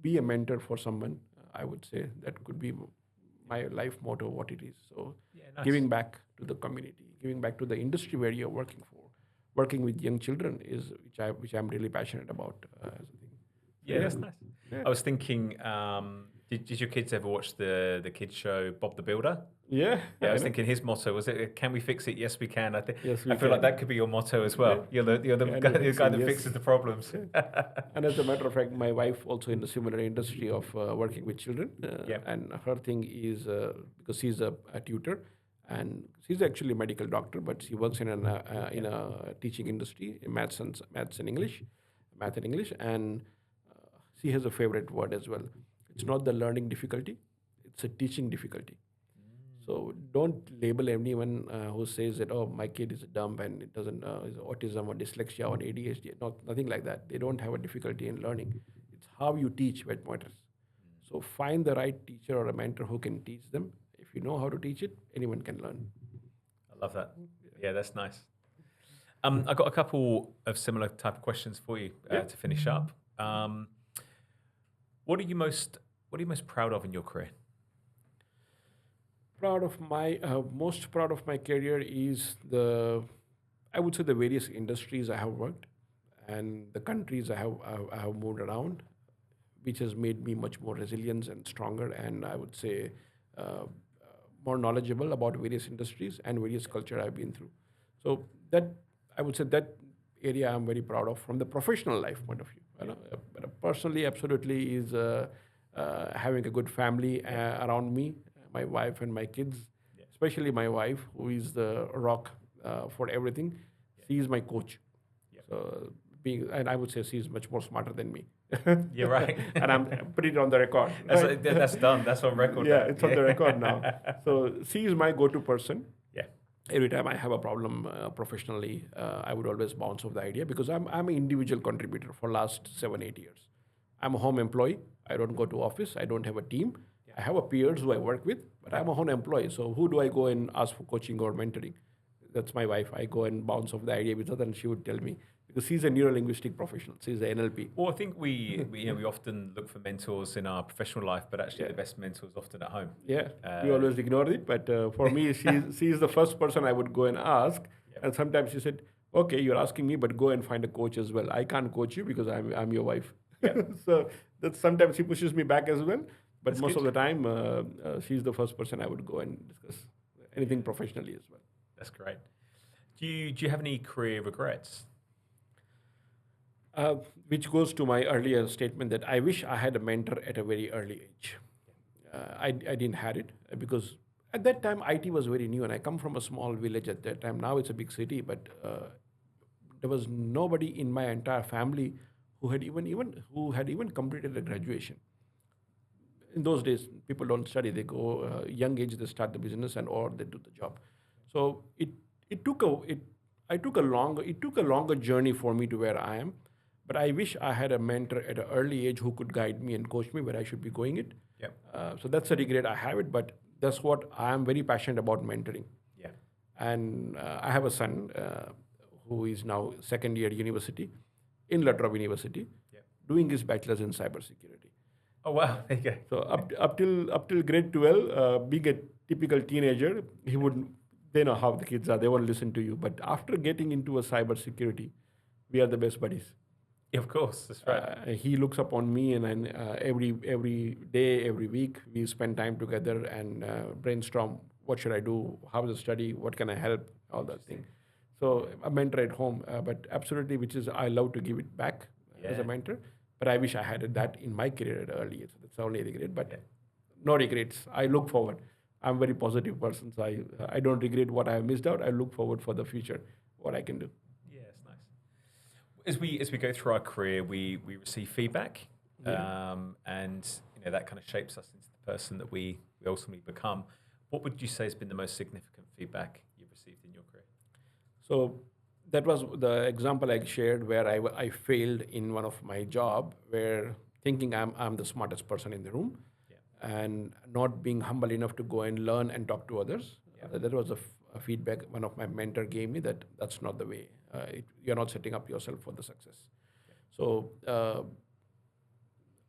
be a mentor for someone. I would say that could be my life motto, what it is. So Yeah, nice. giving back to the community, giving back to the industry where you're working for, working with young children is which I'm really passionate about as a thing. Yeah, that's nice. Yeah. I was thinking, did your kids ever watch the kids show Bob the Builder? Yeah, Yeah, I was know. thinking his motto was it, "Can we fix it? Yes, we can." Yes, I we feel like can. that could be your motto as well. Yeah. You're the Can guy, we the fix guy it? that Yes. fixes the problems. And as a matter of fact, my wife also in the similar industry of working with children. Yep. And her thing is because she's a tutor, and she's actually a medical doctor, but she works in a teaching industry in maths and English, math and English, and she has a favorite word as well. It's not the learning difficulty; it's a teaching difficulty. So don't label anyone who says that, oh, my kid is dumb and it doesn't is autism or dyslexia or ADHD. Nothing like that. They don't have a difficulty in learning. It's how you teach what matters. So find the right teacher or a mentor who can teach them. If you know how to teach it, anyone can learn. I love that. Yeah, that's nice. I've got a couple of similar type of questions for you to finish up. What are you most proud of in your career? Most proud of my career is I would say the various industries I have worked and the countries I have moved around, which has made me much more resilient and stronger, and I would say uh, more knowledgeable about various industries and various culture I've been through. So that I would say that area I'm very proud of from the professional life point of view. But personally, absolutely is having a good family around me, my wife and my kids, especially my wife, who is the rock for everything. She is my coach. So and I would say she's much more smarter than me. You're right. And I'm put it on the record. That's done. That's on record. Yeah, now. it's on the record now. So she is my go-to person. Yeah. Every time I have a problem professionally, I would always bounce off the idea because I'm an individual contributor for last 7-8 years. I'm a home employee. I don't go to office. I don't have a team. I have a peers who I work with, but I'm a home employee. So who do I go and ask for coaching or mentoring? That's my wife. I go and bounce off the idea with her, and she would tell me because she's a neuro-linguistic professional. She's a NLP. Well, I think we often look for mentors in our professional life, but actually the best mentors often at home. Yeah, we always ignore it. But for me, she's the first person I would go and ask. And sometimes she said, "Okay, you're asking me, but go and find a coach as well. I can't coach you because I'm your wife." So that sometimes she pushes me back as well. But That's most good. of the time, she's the first person I would go and discuss anything professionally as well. That's great. Do you have any career regrets? Which goes to my earlier statement that I wish I had a mentor at a very early age. I didn't have it because at that time IT was very new, and I come from a small village at that time. Now it's a big city, but there was nobody in my entire family who had even completed a graduation. In those days, people don't study; they go young age, they start the business, and or they do the job. So it took a it it took a longer journey for me to where I am. But I wish I had a mentor at an early age who could guide me and coach me where I should be going it. Yep. So that's a regret I have it, but that's what I am very passionate about mentoring. Yeah. And I have a son who is now second year university in Latrobe University, doing his bachelor's in cybersecurity. Oh wow, there you go. So up till grade 12, being a typical teenager, he would they know how the kids are. They won't listen to you. But after getting into a cybersecurity, we are the best buddies. Yeah, of course, that's right. He looks up on me, and every day, every week, we spend time together and brainstorm. What should I do? How's the study? What can I help? All that thing. So a mentor at home, but absolutely, which is I love to give it back. as a mentor. But I wish I had that in my career earlier. So that's the only regret. But no regrets. I look forward. I'm a very positive person, so I don't regret what I missed out. I look forward for the future, what I can do. Yeah, it's nice. As we go through our career, we receive feedback, and that kind of shapes us into the person that we ultimately become. What would you say has been the most significant feedback you've received in your career? So that was the example I shared where I failed in one of my job, where thinking I'm the smartest person in the room, and not being humble enough to go and learn and talk to others. That was a feedback one of my mentor gave me, that that's not the way. You're not setting up yourself for the success. So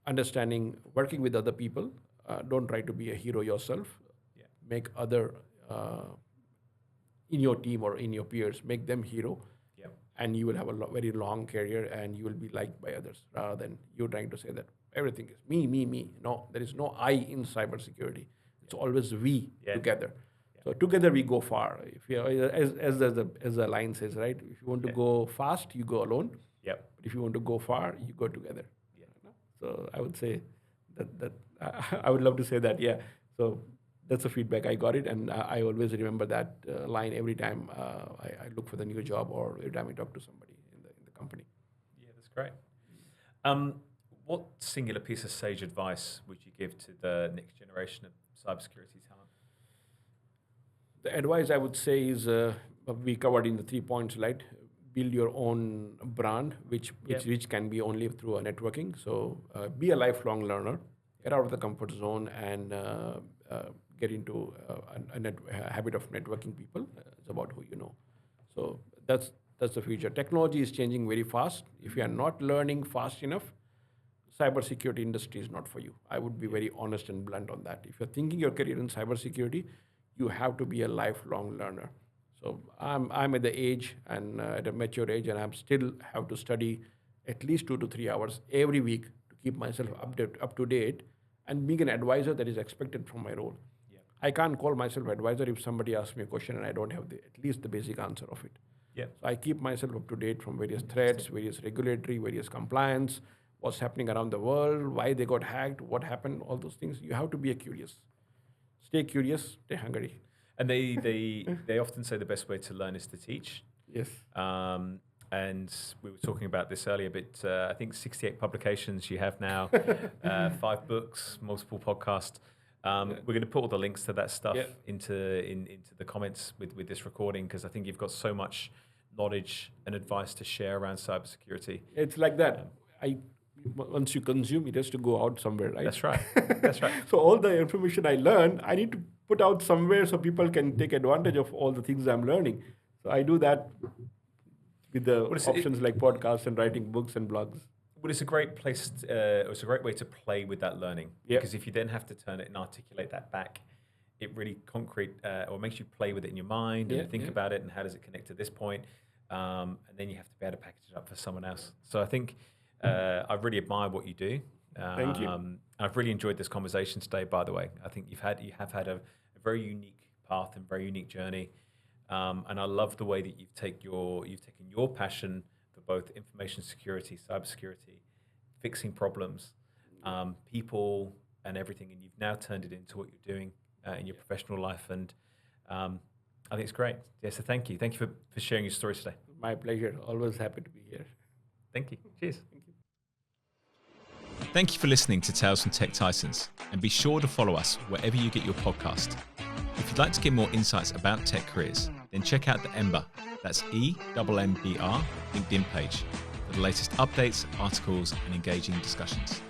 understanding, working with other people, don't try to be a hero yourself. Make other in your team or in your peers, make them hero, and you will have a very long career, and you will be liked by others, rather than you trying to say that everything is me, me, me. No, there is no I in cybersecurity. It's always we together. So together we go far. If you, as the line says, right? If you want to go fast, you go alone. But if you want to go far, you go together. So I would say that I would love to say that. So that's the feedback I got it, and I always remember that line every time I look for the new job, or every time I talk to somebody in the company. Yeah, that's great. What singular piece of sage advice would you give to the next generation of cybersecurity talent? The advice I would say is we covered in the 3 points, right? Build your own brand, which can be only through a networking. So be a lifelong learner. Get out of the comfort zone and get into a habit of networking people. It's about who you know. So that's the future. Technology is changing very fast. If you are not learning fast enough, cybersecurity industry is not for you. I would be very honest and blunt on that. If you're thinking your career in cybersecurity, you have to be a lifelong learner. So I'm at the age and at a mature age, and I'm still have to study at least 2 to 3 hours every week to keep myself up to date, and being an advisor that is expected from my role. I can't call myself advisor if somebody asks me a question and I don't have at least the basic answer of it. So I keep myself up to date from various threats, various regulatory, various compliance, what's happening around the world, why they got hacked, what happened, all those things. You have to be curious. Stay curious, stay hungry. And they often say the best way to learn is to teach. Yes. And we were talking about this earlier, but I think 68 publications you have now, 5 books, multiple podcasts. We're going to put all the links to that stuff into the comments with this recording, because I think you've got so much knowledge and advice to share around cybersecurity. It's like that. Once you consume, it has to go out somewhere, right? That's right. That's right. So all the information I learn, I need to put out somewhere so people can take advantage of all the things I'm learning. So I do that with the options like podcasts and writing books and blogs. But it's a great place. It's a great way to play with that learning, because if you then have to turn it and articulate that back, it really or makes you play with it in your mind and think about it, and how does it connect to this point, and then you have to be able to package it up for someone else. So I think I really admire what you do. Thank you. I've really enjoyed this conversation today. By the way, I think you have had a very unique path and very unique journey, and I love the way that you've taken your passion for both information security, cybersecurity, fixing problems, people, and everything, and you've now turned it into what you're doing in your professional life, and I think it's great. So thank you for sharing your story today. My pleasure. Always happy to be here. Thank you. Cheers. Thank you. Thank you for listening to Tales from Tech Titans, and be sure to follow us wherever you get your podcast. If you'd like to get more insights about tech careers, then check out the Ember, that's EMMBR LinkedIn page for the latest updates, articles, and engaging discussions.